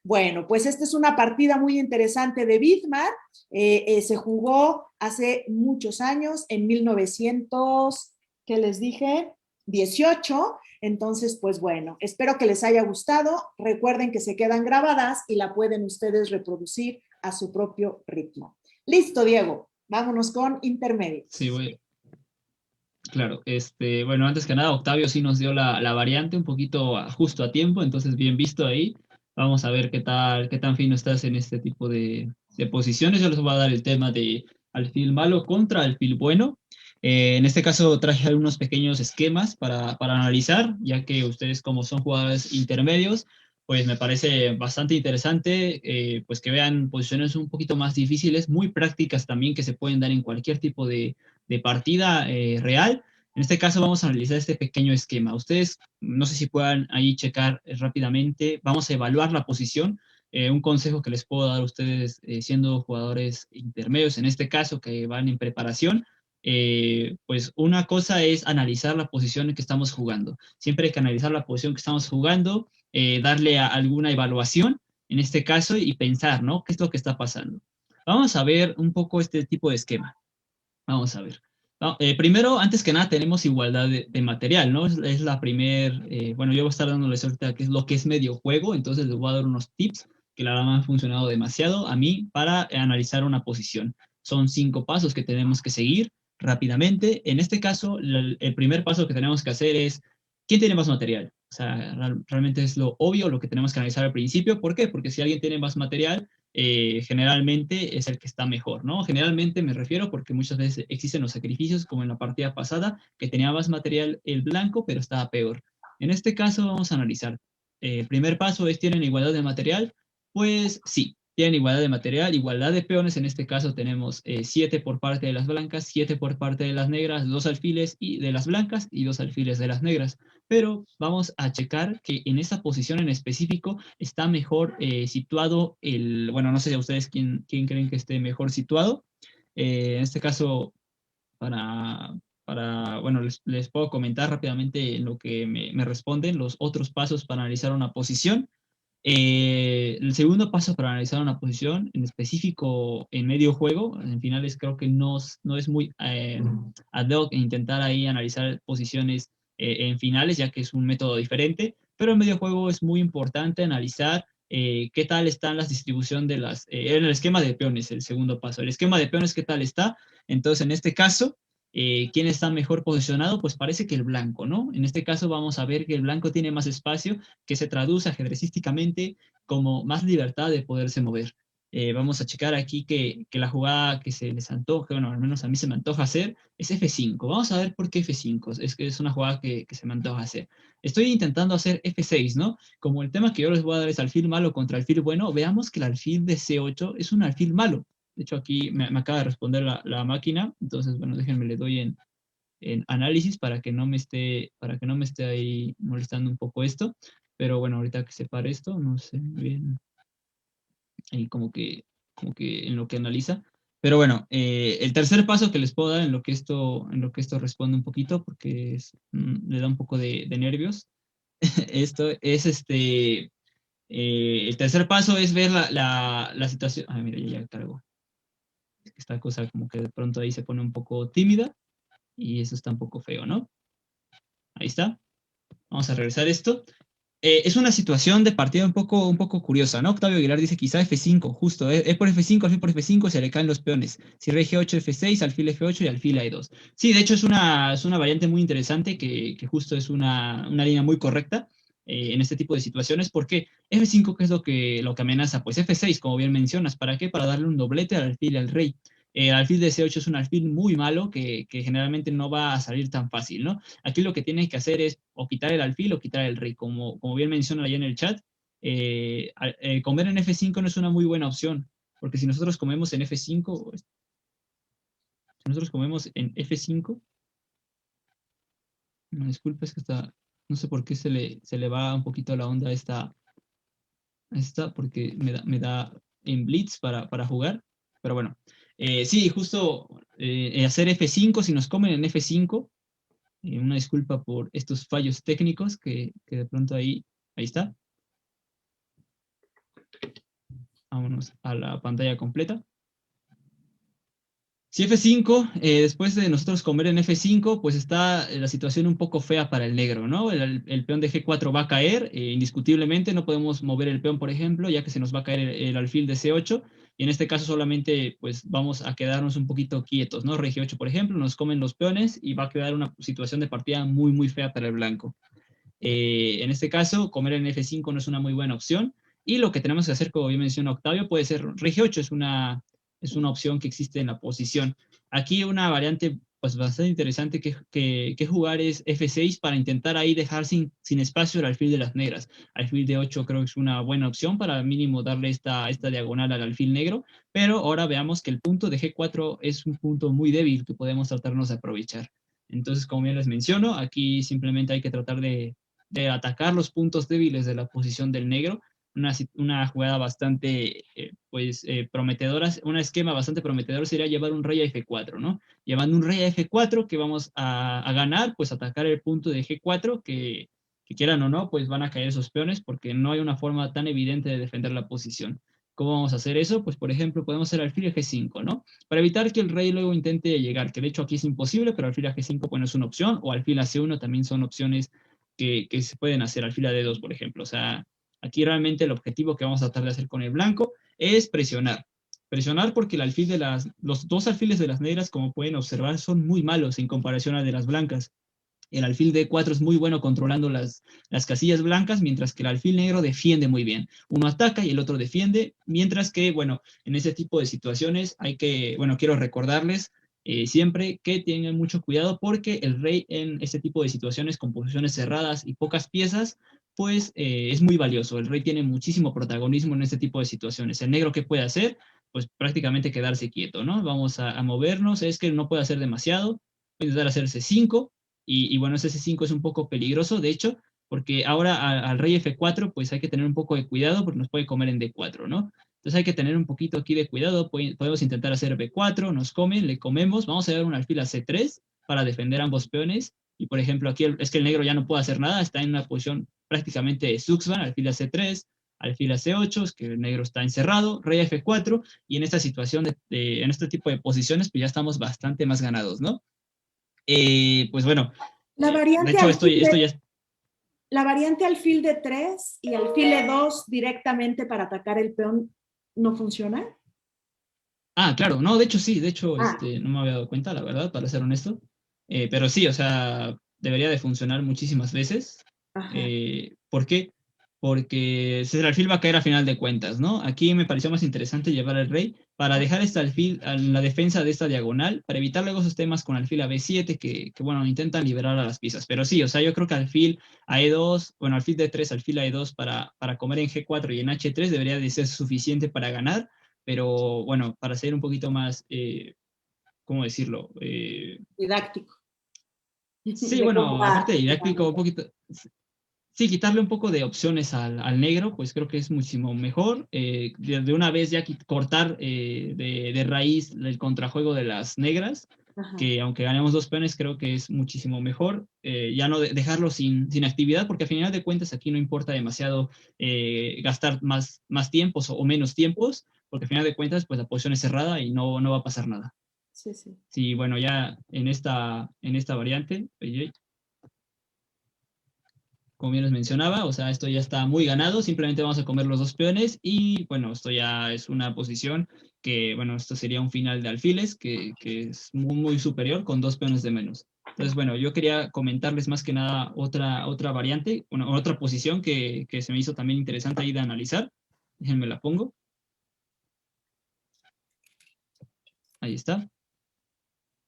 A: Bueno, pues esta es una partida muy interesante de Bismarck. Se jugó hace muchos años, en 1900, ¿qué les dije? 18. Entonces, pues bueno, espero que les haya gustado. Recuerden que se quedan grabadas y la pueden ustedes reproducir a su propio ritmo. Listo, Diego. Vámonos con
B: Sí,
A: intermedios.
B: claro. Bueno, antes que nada, Octavio sí nos dio la variante un poquito justo a tiempo, entonces bien visto ahí. Vamos a ver qué tan fino estás en este tipo de posiciones. Yo les voy a dar el tema de alfil malo contra alfil bueno. En este caso traje algunos pequeños esquemas para analizar, ya que ustedes como son jugadores intermedios, pues me parece bastante interesante pues que vean posiciones un poquito más difíciles, muy prácticas también que se pueden dar en cualquier tipo de partida real. En este caso vamos a analizar este pequeño esquema. Ustedes, no sé si puedan ahí checar rápidamente, vamos a evaluar la posición. Un consejo que les puedo dar a ustedes siendo jugadores intermedios, en este caso que van en preparación, pues una cosa es analizar la posición en que estamos jugando. Siempre hay que analizar la posición que estamos jugando, darle alguna evaluación en este caso y pensar, ¿no? ¿Qué es lo que está pasando? Vamos a ver un poco este tipo de esquema. Vamos a ver. No, primero, antes que nada, tenemos igualdad de material, ¿no? Es la primer, bueno, yo voy a estar dándoles ahorita qué es lo que es medio juego, entonces les voy a dar unos tips que la verdad me han funcionado demasiado a mí para analizar una posición. Son 5 pasos que tenemos que seguir rápidamente. En este caso, el primer paso que tenemos que hacer es, ¿quién tiene más material? O sea, realmente es lo obvio, lo que tenemos que analizar al principio. ¿Por qué? Porque si alguien tiene más material, generalmente es el que está mejor, ¿no? Generalmente me refiero porque muchas veces existen los sacrificios, como en la partida pasada, que tenía más material el blanco, pero estaba peor. En este caso vamos a analizar. El primer paso es, ¿tienen igualdad de material? Pues sí, tienen igualdad de material, igualdad de peones. En este caso tenemos 7 por parte de las blancas, 7 por parte de las negras, 2 alfiles y de las blancas y 2 alfiles de las negras. Pero vamos a checar que en esa posición en específico está mejor situado bueno, no sé a ustedes quién creen que esté mejor situado. En este caso, bueno, les puedo comentar rápidamente en lo que me responden los otros pasos para analizar una posición. El segundo paso para analizar una posición, en específico en medio juego, en finales creo que no es muy ad hoc intentar ahí analizar posiciones en finales, ya que es un método diferente, pero en medio juego es muy importante analizar qué tal están las distribución de en el esquema de peones, el segundo paso. El esquema de peones, ¿qué tal está? Entonces, en este caso, ¿quién está mejor posicionado? Pues parece que el blanco, ¿no? En este caso vamos a ver que el blanco tiene más espacio, que se traduce ajedrecísticamente como más libertad de poderse mover. Vamos a checar aquí que la jugada que se les antoja, bueno, al menos a mí se me antoja hacer, es F5. Vamos a ver por qué F5. Es que es una jugada que se me antoja hacer. Estoy intentando hacer F6, ¿no? Como el tema que yo les voy a dar es alfil malo contra alfil bueno, veamos que el alfil de C8 es un alfil malo. De hecho, aquí me acaba de responder la máquina. Entonces, bueno, déjenme, le doy en análisis para que no me esté ahí molestando un poco esto. Pero bueno, ahorita que separe esto, no sé bien ahí como que en lo que analiza. Pero bueno, el tercer paso que les puedo dar en lo que esto responde un poquito, porque le da un poco de nervios, esto es el tercer paso es ver la situación. Ah, mira, ya cargo. Esta cosa como que de pronto ahí se pone un poco tímida y eso está un poco feo, ¿no? Ahí está. Vamos a regresar esto. Es una situación de partida un poco curiosa, ¿no? Octavio Aguilar dice quizá F5, justo, es por F5, alfil por F5, se le caen los peones. Si rey G8, F6, alfil F8 y alfil E2. Sí, de hecho es una variante muy interesante que justo es una línea muy correcta en este tipo de situaciones, porque F5, ¿qué es lo que amenaza? Pues F6, como bien mencionas, ¿para qué? Para darle un doblete al alfil y al rey. El alfil de C8 es un alfil muy malo que generalmente no va a salir tan fácil, ¿no? Aquí lo que tienes que hacer es o quitar el alfil o quitar el rey. Como bien menciona allá en el chat, comer en F5 no es una muy buena opción, porque si nosotros comemos en F5, si nosotros comemos en F5, no, disculpa, es que no sé por qué se le va un poquito la onda a esta porque me da en blitz para jugar, pero bueno. Sí, justo hacer F5, si nos comen en F5, una disculpa por estos fallos técnicos que de pronto ahí está. Vámonos a la pantalla completa. Si F5, después de nosotros comer en F5, pues está la situación un poco fea para el negro, ¿no? El peón de G4 va a caer, indiscutiblemente, no podemos mover el peón, por ejemplo, ya que se nos va a caer el alfil de C8, y en este caso solamente pues vamos a quedarnos un poquito quietos, ¿no? Rey G8, por ejemplo, nos comen los peones y va a quedar una situación de partida muy, muy fea para el blanco. En este caso, comer en F5 no es una muy buena opción. Y lo que tenemos que hacer, como bien menciona Octavio, puede ser rey G8, es una opción que existe en la posición. Aquí una variante pues, bastante interesante que jugar es F6 para intentar ahí dejar sin espacio el alfil de las negras. Alfil de 8 creo que es una buena opción para mínimo darle esta diagonal al alfil negro, pero ahora veamos que el punto de G4 es un punto muy débil que podemos tratarnos de aprovechar. Entonces, como bien les menciono, aquí simplemente hay que tratar de atacar los puntos débiles de la posición del negro. Una jugada bastante prometedora, un esquema bastante prometedor sería llevar un rey a F4, ¿no? Llevando un rey a F4 que vamos a ganar, pues atacar el punto de G4 que quieran o no, pues van a caer esos peones porque no hay una forma tan evidente de defender la posición. ¿Cómo vamos a hacer eso? Pues, por ejemplo, podemos hacer alfil a G5, ¿no? Para evitar que el rey luego intente llegar, que de hecho aquí es imposible, pero alfil a G5 pues no es una opción, o alfil a C1 también son opciones que se pueden hacer, alfil a D2, por ejemplo. O sea, aquí realmente el objetivo que vamos a tratar de hacer con el blanco es presionar. Presionar porque el alfil los dos alfiles de las negras, como pueden observar, son muy malos en comparación a de las blancas. El alfil D4 es muy bueno controlando las casillas blancas, mientras que el alfil negro defiende muy bien. Uno ataca y el otro defiende, mientras que, bueno, en ese tipo de situaciones quiero recordarles siempre que tengan mucho cuidado porque el rey en este tipo de situaciones con posiciones cerradas y pocas piezas, pues es muy valioso. El rey tiene muchísimo protagonismo en este tipo de situaciones. El negro, ¿qué puede hacer? Pues prácticamente quedarse quieto, ¿no? Vamos a movernos, es que no puede hacer demasiado, puede intentar hacer C5, bueno, ese C5 es un poco peligroso, de hecho, porque ahora al rey F4, pues hay que tener un poco de cuidado porque nos puede comer en D4, ¿no? Entonces hay que tener un poquito aquí de cuidado. Podemos intentar hacer B4, nos comen, le comemos. Vamos a dar un alfil a C3 para defender ambos peones. Y por ejemplo, aquí es que el negro ya no puede hacer nada, está en una posición prácticamente de Zuxban, alfil a C3, alfil a C8, es que el negro está encerrado, rey a F4, y en esta situación, en este tipo de posiciones, pues ya estamos bastante más ganados, ¿no? Pues bueno,
A: La
B: de
A: variante
B: hecho
A: alfil
B: esto ya
A: de, la variante alfil de 3 y alfil de 2 directamente para atacar el peón no funciona.
B: claro, no, de hecho sí, de hecho
A: Ah,
B: no me había dado cuenta, la verdad, para ser honesto. Pero sí, o sea, debería de funcionar muchísimas veces.
A: ajá.
B: ¿Por qué? Porque el alfil va a caer a final de cuentas, ¿no? Aquí me pareció más interesante llevar al rey para dejar este alfil en la defensa de esta diagonal, para evitar luego esos temas con alfil a B7 bueno, intentan liberar a las piezas. Pero sí, o sea, yo creo que alfil a E2, bueno, alfil D3, alfil a E2 para comer en G4 y en H3 debería de ser suficiente para ganar, pero bueno, para ser un poquito más, ¿cómo decirlo?
A: Didáctico.
B: Sí,
A: De cómo
B: bueno, aparte
A: va.
B: de didáctico, un poquito, sí, quitarle un poco de opciones al negro, pues creo que es muchísimo mejor. De una vez ya cortar de raíz el contrajuego de las negras,
A: Ajá.
B: que aunque ganemos dos peones, creo que es muchísimo mejor. Ya no dejarlo sin actividad, porque al final de cuentas aquí no importa demasiado gastar más tiempos o menos tiempos, porque al final de cuentas, pues la posición es cerrada y no va a pasar nada.
A: Sí, sí.
B: Sí, bueno, ya en esta variante, oye, como bien les mencionaba, o sea, esto ya está muy ganado, simplemente vamos a comer los dos peones y bueno, esto ya es una posición que, bueno, esto sería un final de alfiles que es muy, muy superior con dos peones de menos. Entonces, bueno, yo quería comentarles más que nada otra variante, otra posición que se me hizo también interesante ahí de analizar. Déjenme la pongo. Ahí está.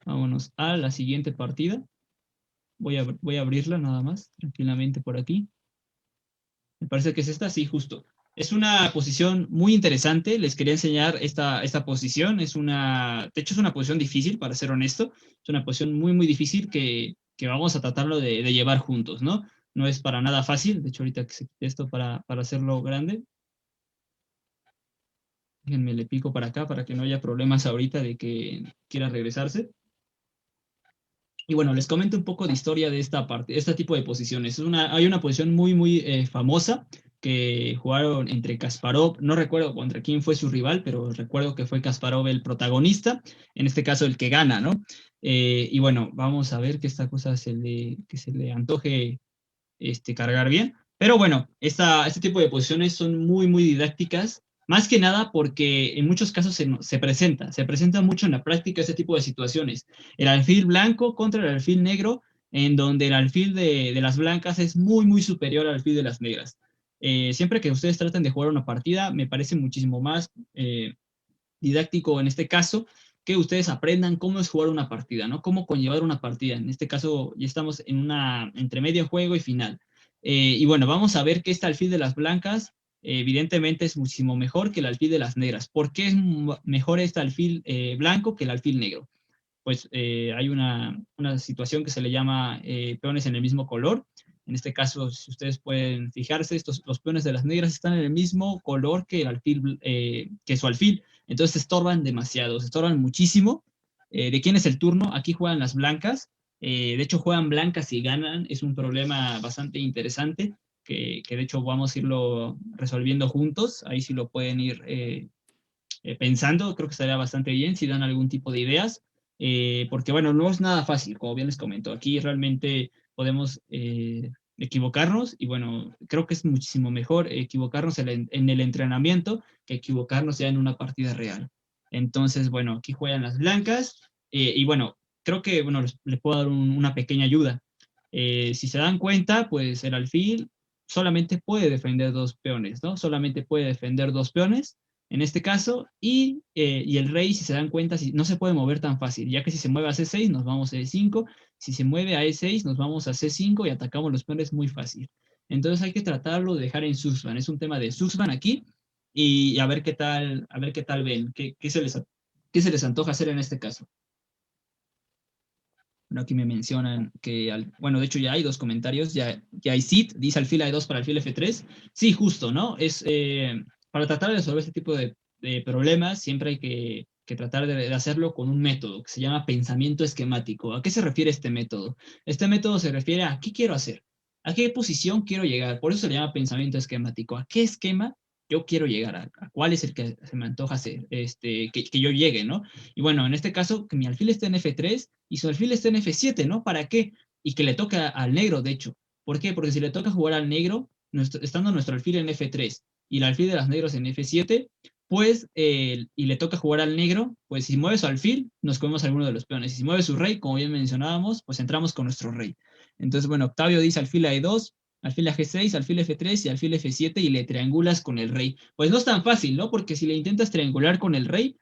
B: Vámonos a la siguiente partida. Voy a abrirla nada más, tranquilamente por aquí. Me parece que es esta, sí, justo. Es una posición muy interesante. Les quería enseñar esta posición. De hecho, es una posición difícil, para ser honesto. Es una posición muy, muy difícil que vamos a tratarlo de llevar juntos, ¿no? No es para nada fácil. De hecho, ahorita que se quite esto para hacerlo grande, déjenme le pico para acá para que no haya problemas ahorita de que quiera regresarse. Y bueno, les comento un poco de historia de esta parte, este tipo de posiciones. Hay una posición muy, muy famosa que jugaron entre Kasparov, no recuerdo contra quién fue su rival, pero recuerdo que fue Kasparov el protagonista, en este caso el que gana, ¿no? Y bueno, vamos a ver que esta cosa que se le antoje cargar bien. Pero bueno, este tipo de posiciones son muy, muy didácticas, más que nada porque en muchos casos se presenta mucho en la práctica este tipo de situaciones. El alfil blanco contra el alfil negro, en donde el alfil de las blancas es muy, muy superior al alfil de las negras. Siempre que ustedes traten de jugar una partida, me parece muchísimo más didáctico en este caso que ustedes aprendan cómo es jugar una partida, ¿no? Cómo conllevar una partida. En este caso ya estamos entre medio juego y final. Y bueno, vamos a ver que este alfil de las blancas evidentemente es muchísimo mejor que el alfil de las negras. ¿Por qué es mejor este alfil blanco que el alfil negro? pues hay una situación que se le llama peones en el mismo color. En este caso, si ustedes pueden fijarse, los peones de las negras están en el mismo color que el alfil, que su alfil. Entonces se estorban demasiado, se estorban muchísimo. ¿De quién es el turno? Aquí juegan las blancas. De hecho, juegan blancas y ganan. Es un problema bastante interesante que de hecho vamos a irlo resolviendo juntos. Ahí sí lo pueden ir pensando. Creo que estaría bastante bien si dan algún tipo de ideas. Porque bueno, no es nada fácil, como bien les comento. Aquí realmente podemos equivocarnos y bueno, creo que es muchísimo mejor equivocarnos en el entrenamiento que equivocarnos ya en una partida real. Entonces, bueno, aquí juegan las blancas y bueno, creo que bueno, les puedo dar una pequeña ayuda. Si se dan cuenta, pues el alfil solamente puede defender dos peones, ¿no? Solamente puede defender dos peones en este caso, y el rey, si se dan cuenta, no se puede mover tan fácil, ya que si se mueve a C6 nos vamos a E5, si se mueve a E6 nos vamos a C5 y atacamos los peones muy fácil. Entonces hay que tratarlo de dejar en Susban, es un tema de Susban aquí, y a ver qué tal ven, qué se les antoja hacer en este caso. Bueno, aquí me mencionan que, bueno, de hecho ya hay dos comentarios, ya hay Sid, dice alfil E2 para alfil F3. Sí, justo, ¿no? Para tratar de resolver este tipo de problemas, siempre hay que tratar de hacerlo con un método que se llama pensamiento esquemático. ¿A qué se refiere este método? Este método se refiere a qué quiero hacer, a qué posición quiero llegar. Por eso se le llama pensamiento esquemático. ¿A qué esquema yo quiero llegar? ¿A cuál es el que se me antoja hacer? Que yo llegue, ¿no? Y bueno, en este caso, que mi alfil esté en F3 y su alfil esté en F7, ¿no? ¿Para qué? Y que le toque al negro, de hecho. ¿Por qué? Porque si le toca jugar al negro, estando nuestro alfil en F3 y el alfil de los negros en F7, pues, y le toca jugar al negro, pues si mueve su alfil, nos comemos a alguno de los peones. Y si mueve su rey, como bien mencionábamos, pues entramos con nuestro rey. Entonces, bueno, Octavio dice alfil a E2, alfil a G6, alfil F3 y alfil F7 y le triangulas con el rey. Pues no es tan fácil, ¿no? Porque si le intentas triangular con el rey,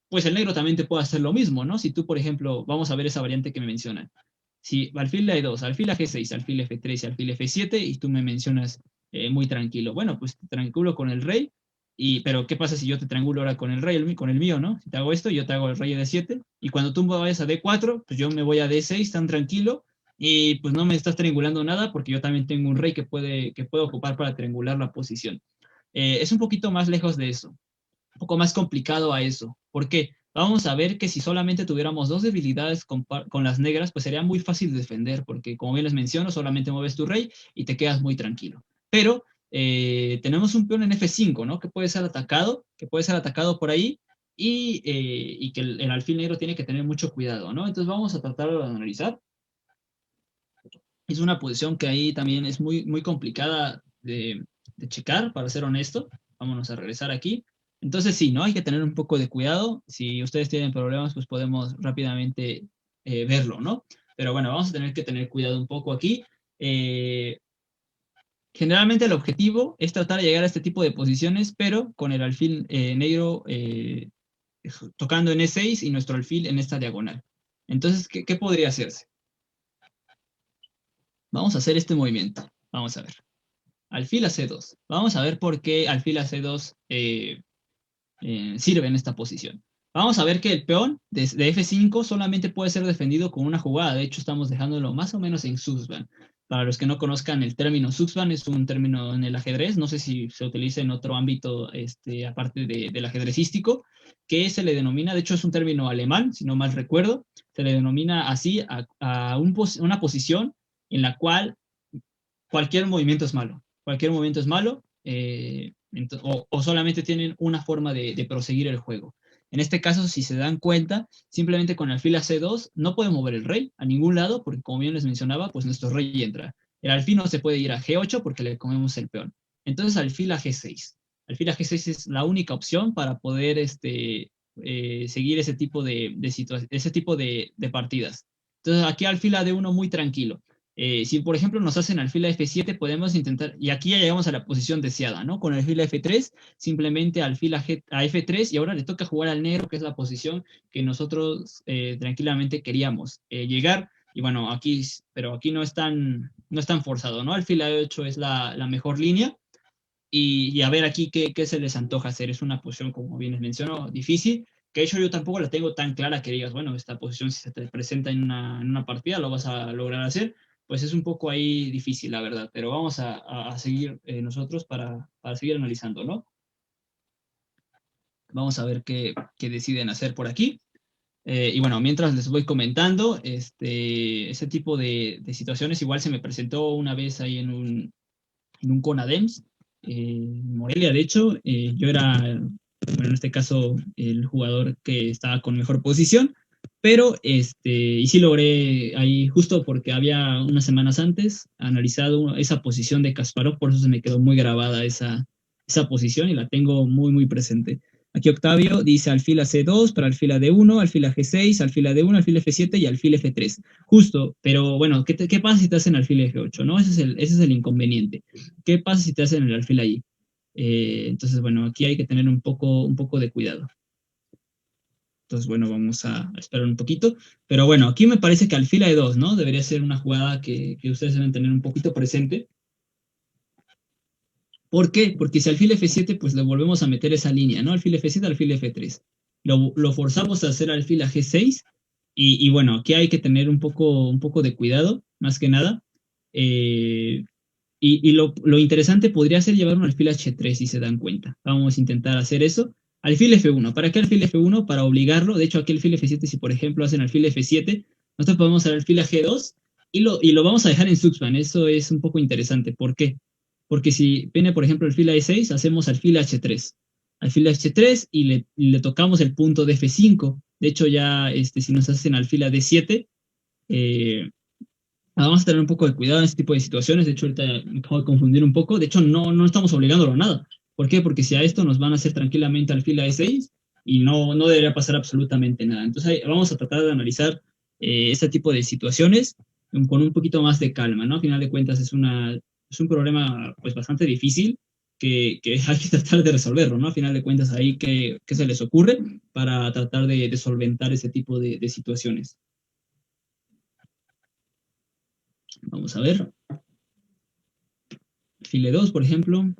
B: pues el negro también te puede hacer lo mismo, ¿no? Si tú, por ejemplo, vamos a ver esa variante que me mencionan. Si alfil E2, alfil a G6, alfil F3 y alfil F7, y tú me mencionas muy tranquilo, bueno, pues te triangulo con el rey, pero ¿qué pasa si yo te triangulo ahora con el rey, con el mío, ¿no? Si te hago esto, yo te hago el rey de D7, y cuando tú vayas a D4, pues yo me voy a D6 tan tranquilo, y pues no me estás triangulando nada porque yo también tengo un rey que puede ocupar para triangular la posición. Es un poquito más lejos de eso, un poco más complicado a eso. ¿Por qué? Vamos a ver que si solamente tuviéramos dos debilidades con las negras, pues sería muy fácil de defender, porque como bien les menciono, solamente mueves tu rey y te quedas muy tranquilo. Pero tenemos un peón en F5, ¿no? Que puede ser atacado por ahí y que el alfil negro tiene que tener mucho cuidado, ¿no? Entonces vamos a tratar de analizar. Es una posición que ahí también es muy, muy complicada de checar, para ser honesto. Vámonos a regresar aquí. Entonces sí, ¿no? Hay que tener un poco de cuidado. Si ustedes tienen problemas, pues podemos rápidamente verlo, ¿no? Pero bueno, vamos a tener que tener cuidado un poco aquí. Eh, Generalmente el objetivo es tratar de llegar a este tipo de posiciones, pero con el alfil negro tocando en E6 y nuestro alfil en esta diagonal. Entonces, ¿qué podría hacerse? Vamos a hacer este movimiento. Vamos a ver. Alfil a C2. Vamos a ver por qué alfil a C2 sirve en esta posición. Vamos a ver que el peón de F5 solamente puede ser defendido con una jugada. De hecho, estamos dejándolo más o menos en Susban. Para los que no conozcan el término Susban, es un término en el ajedrez. No sé si se utiliza en otro ámbito aparte del ajedrecístico, que se le denomina, de hecho es un término alemán, si no mal recuerdo, se le denomina así a una posición en la cual cualquier movimiento es malo. Cualquier movimiento es malo o solamente tienen una forma de proseguir el juego. En este caso, si se dan cuenta, simplemente con alfil a C2 no puede mover el rey a ningún lado porque, como bien les mencionaba, pues nuestro rey entra. El alfil no se puede ir a G8 porque le comemos el peón. Entonces, alfil a G6. Alfil a G6 es la única opción para poder seguir ese tipo ese tipo de partidas. Entonces, aquí alfil a D1 muy tranquilo. Si, por ejemplo, nos hacen alfil a F7, podemos intentar, y aquí ya llegamos a la posición deseada, ¿no? Con alfil a F3, simplemente alfil a F3, y ahora le toca jugar al negro, que es la posición que nosotros tranquilamente queríamos llegar. Y bueno, pero aquí no es tan forzado, ¿no? Alfil a E8 es la mejor línea. Y a ver aquí qué se les antoja hacer. Es una posición, como bien les menciono, difícil, que de hecho yo tampoco la tengo tan clara que digas, bueno, esta posición si se te presenta en una partida lo vas a lograr hacer, pues es un poco ahí difícil, la verdad, pero vamos a seguir nosotros para seguir analizando, ¿no? Vamos a ver qué deciden hacer por aquí. Y bueno, mientras les voy comentando, ese tipo de situaciones igual se me presentó una vez ahí en un CONADEMS, en Morelia, de hecho, yo era, bueno, en este caso, el jugador que estaba con mejor posición, pero, y sí logré ahí, justo porque había unas semanas antes analizado esa posición de Kasparov, por eso se me quedó muy grabada esa posición y la tengo muy, muy presente. Aquí Octavio dice alfil a C2 para alfil a D1, alfil a G6, alfil a D1, alfil F7 y alfil F3. Justo, pero bueno, ¿qué pasa si te hacen alfil F8? ¿No? Ese es el inconveniente. ¿Qué pasa si te hacen el alfil ahí? Entonces, bueno, aquí hay que tener un poco de cuidado. Entonces, bueno, vamos a esperar un poquito. Pero bueno, aquí me parece que alfil a E2, ¿no? Debería ser una jugada que ustedes deben tener un poquito presente. ¿Por qué? Porque si alfil F7, pues le volvemos a meter esa línea, ¿no? Alfil F7, alfil F3. Lo forzamos a hacer alfil a G6 y bueno, aquí hay que tener un poco de cuidado, más que nada. Y lo interesante podría ser llevar un alfil H3 si se dan cuenta. Vamos a intentar hacer eso. Alfil F1. ¿Para qué alfil F1? Para obligarlo. De hecho, aquí alfil F7, si por ejemplo hacen alfil F7, nosotros podemos hacer alfil a G2 y lo vamos a dejar en Suxban. Eso es un poco interesante. ¿Por qué? Porque si viene, por ejemplo, alfil a E6, hacemos alfil H3. Alfil H3 y le tocamos el punto de F5. De hecho, ya si nos hacen alfil a D7, vamos a tener un poco de cuidado en este tipo de situaciones. De hecho, ahorita me acabo de confundir un poco. De hecho, no estamos obligándolo a nada. ¿Por qué? Porque si a esto nos van a hacer tranquilamente alfil a E6 y no debería pasar absolutamente nada. Entonces, vamos a tratar de analizar este tipo de situaciones con un poquito más de calma, ¿no? A final de cuentas, es un problema pues bastante difícil que hay que tratar de resolverlo, ¿no? A final de cuentas, ahí qué se les ocurre para tratar de solventar ese tipo de situaciones. Vamos a ver. Alfil E2, por ejemplo.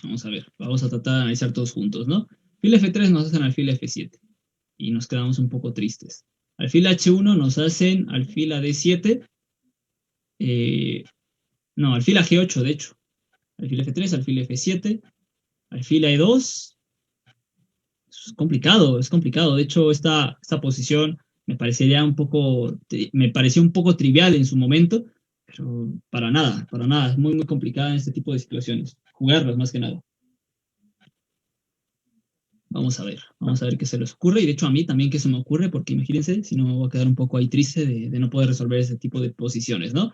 B: Vamos a ver, vamos a tratar de analizar todos juntos, ¿no? Alfil F3 nos hacen alfil F7 y nos quedamos un poco tristes. Alfil H1 nos hacen alfil a D7. No, alfil a G8, de hecho. Alfil F3, alfil F7, alfil a E2. Es complicado, es complicado. De hecho, esta posición me pareció un poco trivial en su momento, pero para nada, para nada. Es muy, muy complicada en este tipo de situaciones. Jugarlas más que nada. Vamos a ver qué se les ocurre. Y de hecho a mí también qué se me ocurre, porque imagínense, si no me voy a quedar un poco ahí triste de no poder resolver ese tipo de posiciones, ¿no?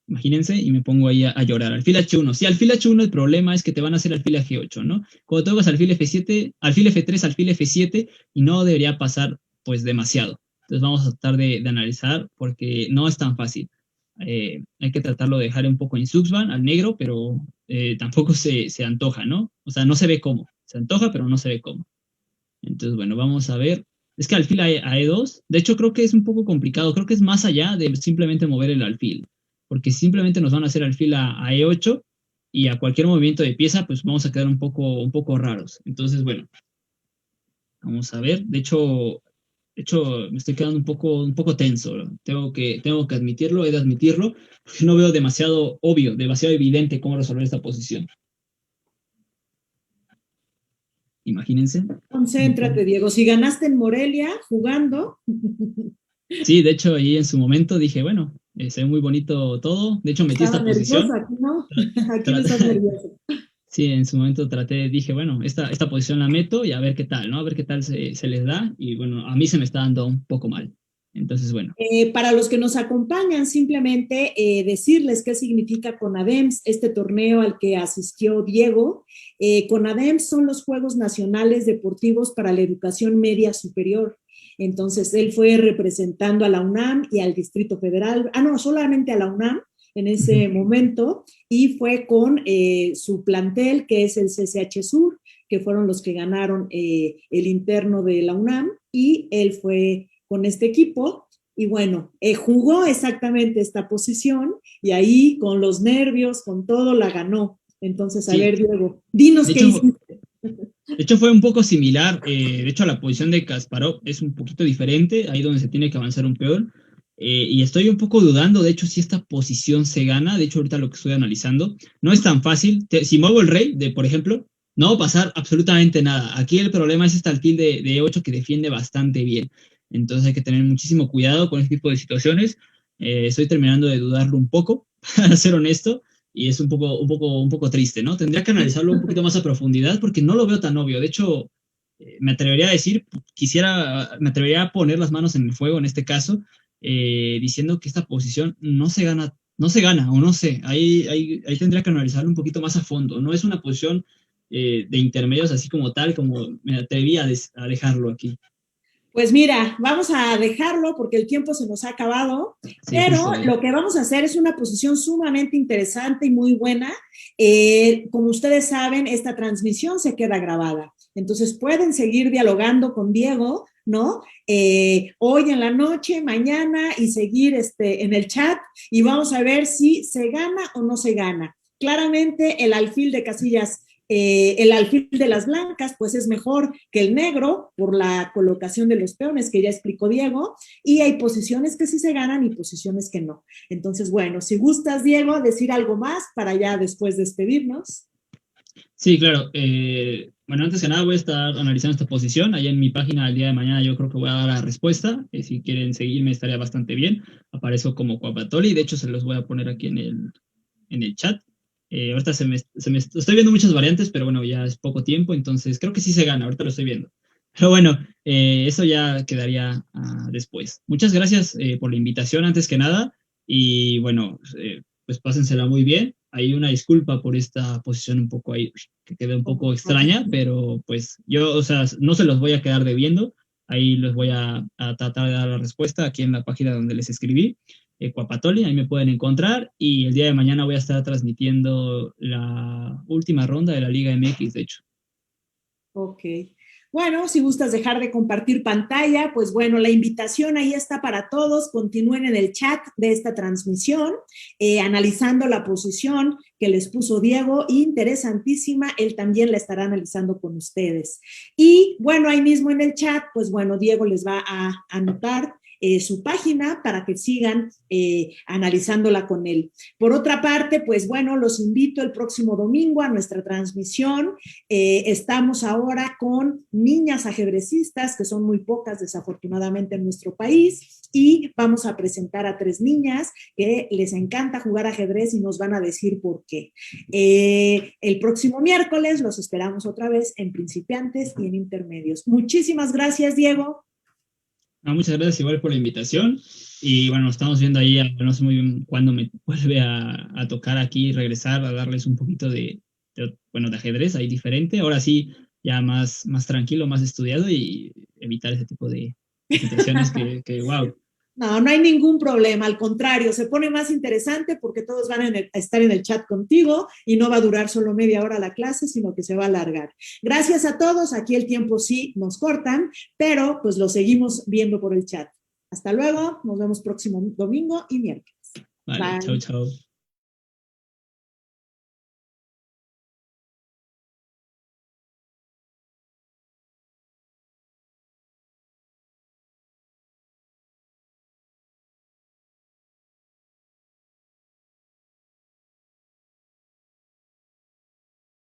B: Imagínense y me pongo ahí a llorar. Alfil H1. Si alfil H1 el problema es que te van a hacer alfil a G8, ¿no? Cuando tocas alfil F7, alfil F3, alfil F7 y no debería pasar pues demasiado. Entonces vamos a tratar de analizar porque no es tan fácil. Hay que tratarlo de dejar un poco en Suxban al negro, pero tampoco se antoja, ¿no? O sea, no se ve cómo. Se antoja, pero no se ve cómo. Entonces, bueno, vamos a ver. Es que alfil a E2, de hecho creo que es un poco complicado, creo que es más allá de simplemente mover el alfil, porque simplemente nos van a hacer alfil a E8 y a cualquier movimiento de pieza, pues vamos a quedar un poco raros. Entonces, bueno, vamos a ver. De hecho, me estoy quedando un poco tenso. Tengo que admitirlo, he de admitirlo, porque no veo demasiado obvio, demasiado evidente cómo resolver esta posición. Imagínense.
A: Concéntrate, Diego. Si ganaste en Morelia jugando.
B: Sí, de hecho, ahí en su momento dije, bueno, se ve muy bonito todo. De hecho, metí
A: Estaba
B: esta posición.
A: nerviosa, aquí no. Aquí no
B: Tra-
A: estás nervioso.
B: Sí, en su momento dije, bueno, esta posición la meto y a ver qué tal, ¿no? A ver qué tal se les da. Y bueno, a mí se me está dando un poco mal. Entonces, bueno.
A: Para los que nos acompañan, simplemente decirles qué significa CONADEMS, este torneo al que asistió Diego. CONADEMS son los Juegos Nacionales Deportivos para la Educación Media Superior. Entonces, él fue representando a la UNAM y al Distrito Federal, no, solamente a la UNAM en ese momento, y fue con su plantel, que es el CCH Sur, que fueron los que ganaron el interno de la UNAM, y él fue con este equipo y bueno, jugó exactamente esta posición y ahí con los nervios, con todo, la ganó. Entonces, a
B: Sí,
A: ver, Diego, dinos
B: de
A: qué
B: hecho,
A: hiciste.
B: De hecho, fue un poco similar. De hecho, la posición de Kasparov es un poquito diferente, ahí donde se tiene que avanzar un peón. Y estoy un poco dudando, de hecho, si esta posición se gana. De hecho, ahorita lo que estoy analizando, no es tan fácil. Si muevo el rey, por ejemplo, no va a pasar absolutamente nada. Aquí el problema es este alfil de E8 que defiende bastante bien. Entonces hay que tener muchísimo cuidado con este tipo de situaciones. Estoy terminando de dudarlo un poco, para ser honesto, y es un poco triste, ¿no? Tendría que analizarlo un poquito más a profundidad porque no lo veo tan obvio. De hecho, me atrevería a decir, me atrevería a poner las manos en el fuego en este caso, diciendo que esta posición no se gana, o no sé, ahí tendría que analizarlo un poquito más a fondo. No es una posición de intermedios así como tal, como me atreví a dejarlo aquí.
A: Pues mira, vamos a dejarlo porque el tiempo se nos ha acabado,
B: Sí,
A: pero
B: justo ahí.
A: lo que vamos a hacer es una posición sumamente interesante y muy buena. Como ustedes saben, esta transmisión se queda grabada. Entonces pueden seguir dialogando con Diego, ¿no? Hoy en la noche, mañana y seguir en el chat y vamos a ver si se gana o no se gana. Claramente el alfil de casillas el alfil de las blancas pues es mejor que el negro por la colocación de los peones que ya explicó Diego y hay posiciones que sí se ganan y posiciones que no. Entonces, bueno, si gustas, Diego, decir algo más para ya después despedirnos.
B: Sí, claro. Bueno, antes que nada voy a estar analizando esta posición. Ahí en mi página el día de mañana yo creo que voy a dar la respuesta. Si quieren seguirme estaría bastante bien. Aparezco como Cuapatoli. De hecho, se los voy a poner aquí en el chat. Ahorita estoy viendo muchas variantes, pero bueno, ya es poco tiempo, entonces creo que sí se gana. Ahorita lo estoy viendo. Pero bueno, eso ya quedaría después. Muchas gracias por la invitación antes que nada. Y bueno, pues pásensela muy bien. Hay una disculpa por esta posición un poco ahí que quedó un poco extraña, pero pues yo, o sea, no se los voy a quedar debiendo. Ahí les voy a tratar de dar la respuesta aquí en la página donde les escribí, Cuapatoli, ahí me pueden encontrar. Y el día de mañana voy a estar transmitiendo la última ronda de la Liga MX, de hecho.
A: Ok. Bueno, si gustas dejar de compartir pantalla, pues bueno, la invitación ahí está para todos. Continúen en el chat de esta transmisión, analizando la posición que les puso Diego, interesantísima. Él también la estará analizando con ustedes. Y bueno, ahí mismo en el chat, pues bueno, Diego les va a anotar su página para que sigan analizándola con él. Por otra parte, pues bueno, los invito el próximo domingo a nuestra transmisión. Estamos ahora con niñas ajedrecistas, que son muy pocas desafortunadamente en nuestro país, y vamos a presentar a 3 niñas que les encanta jugar ajedrez y nos van a decir por qué. El próximo miércoles los esperamos otra vez en principiantes y en intermedios. Muchísimas gracias, Diego.
B: No, muchas gracias igual por la invitación. Y bueno, nos estamos viendo ahí, no sé muy bien cuándo me vuelve a tocar aquí regresar a darles un poquito bueno, de ajedrez, ahí diferente. Ahora sí, ya más tranquilo, más estudiado y evitar ese tipo de situaciones wow.
A: No, no hay ningún problema, al contrario, se pone más interesante porque todos van a estar en el chat contigo y no va a durar solo media hora la clase, sino que se va a alargar. Gracias a todos, aquí el tiempo sí nos cortan, pero pues lo seguimos viendo por el chat. Hasta luego, nos vemos próximo domingo y miércoles.
B: Vale, chao,
A: Bye.
B: chao.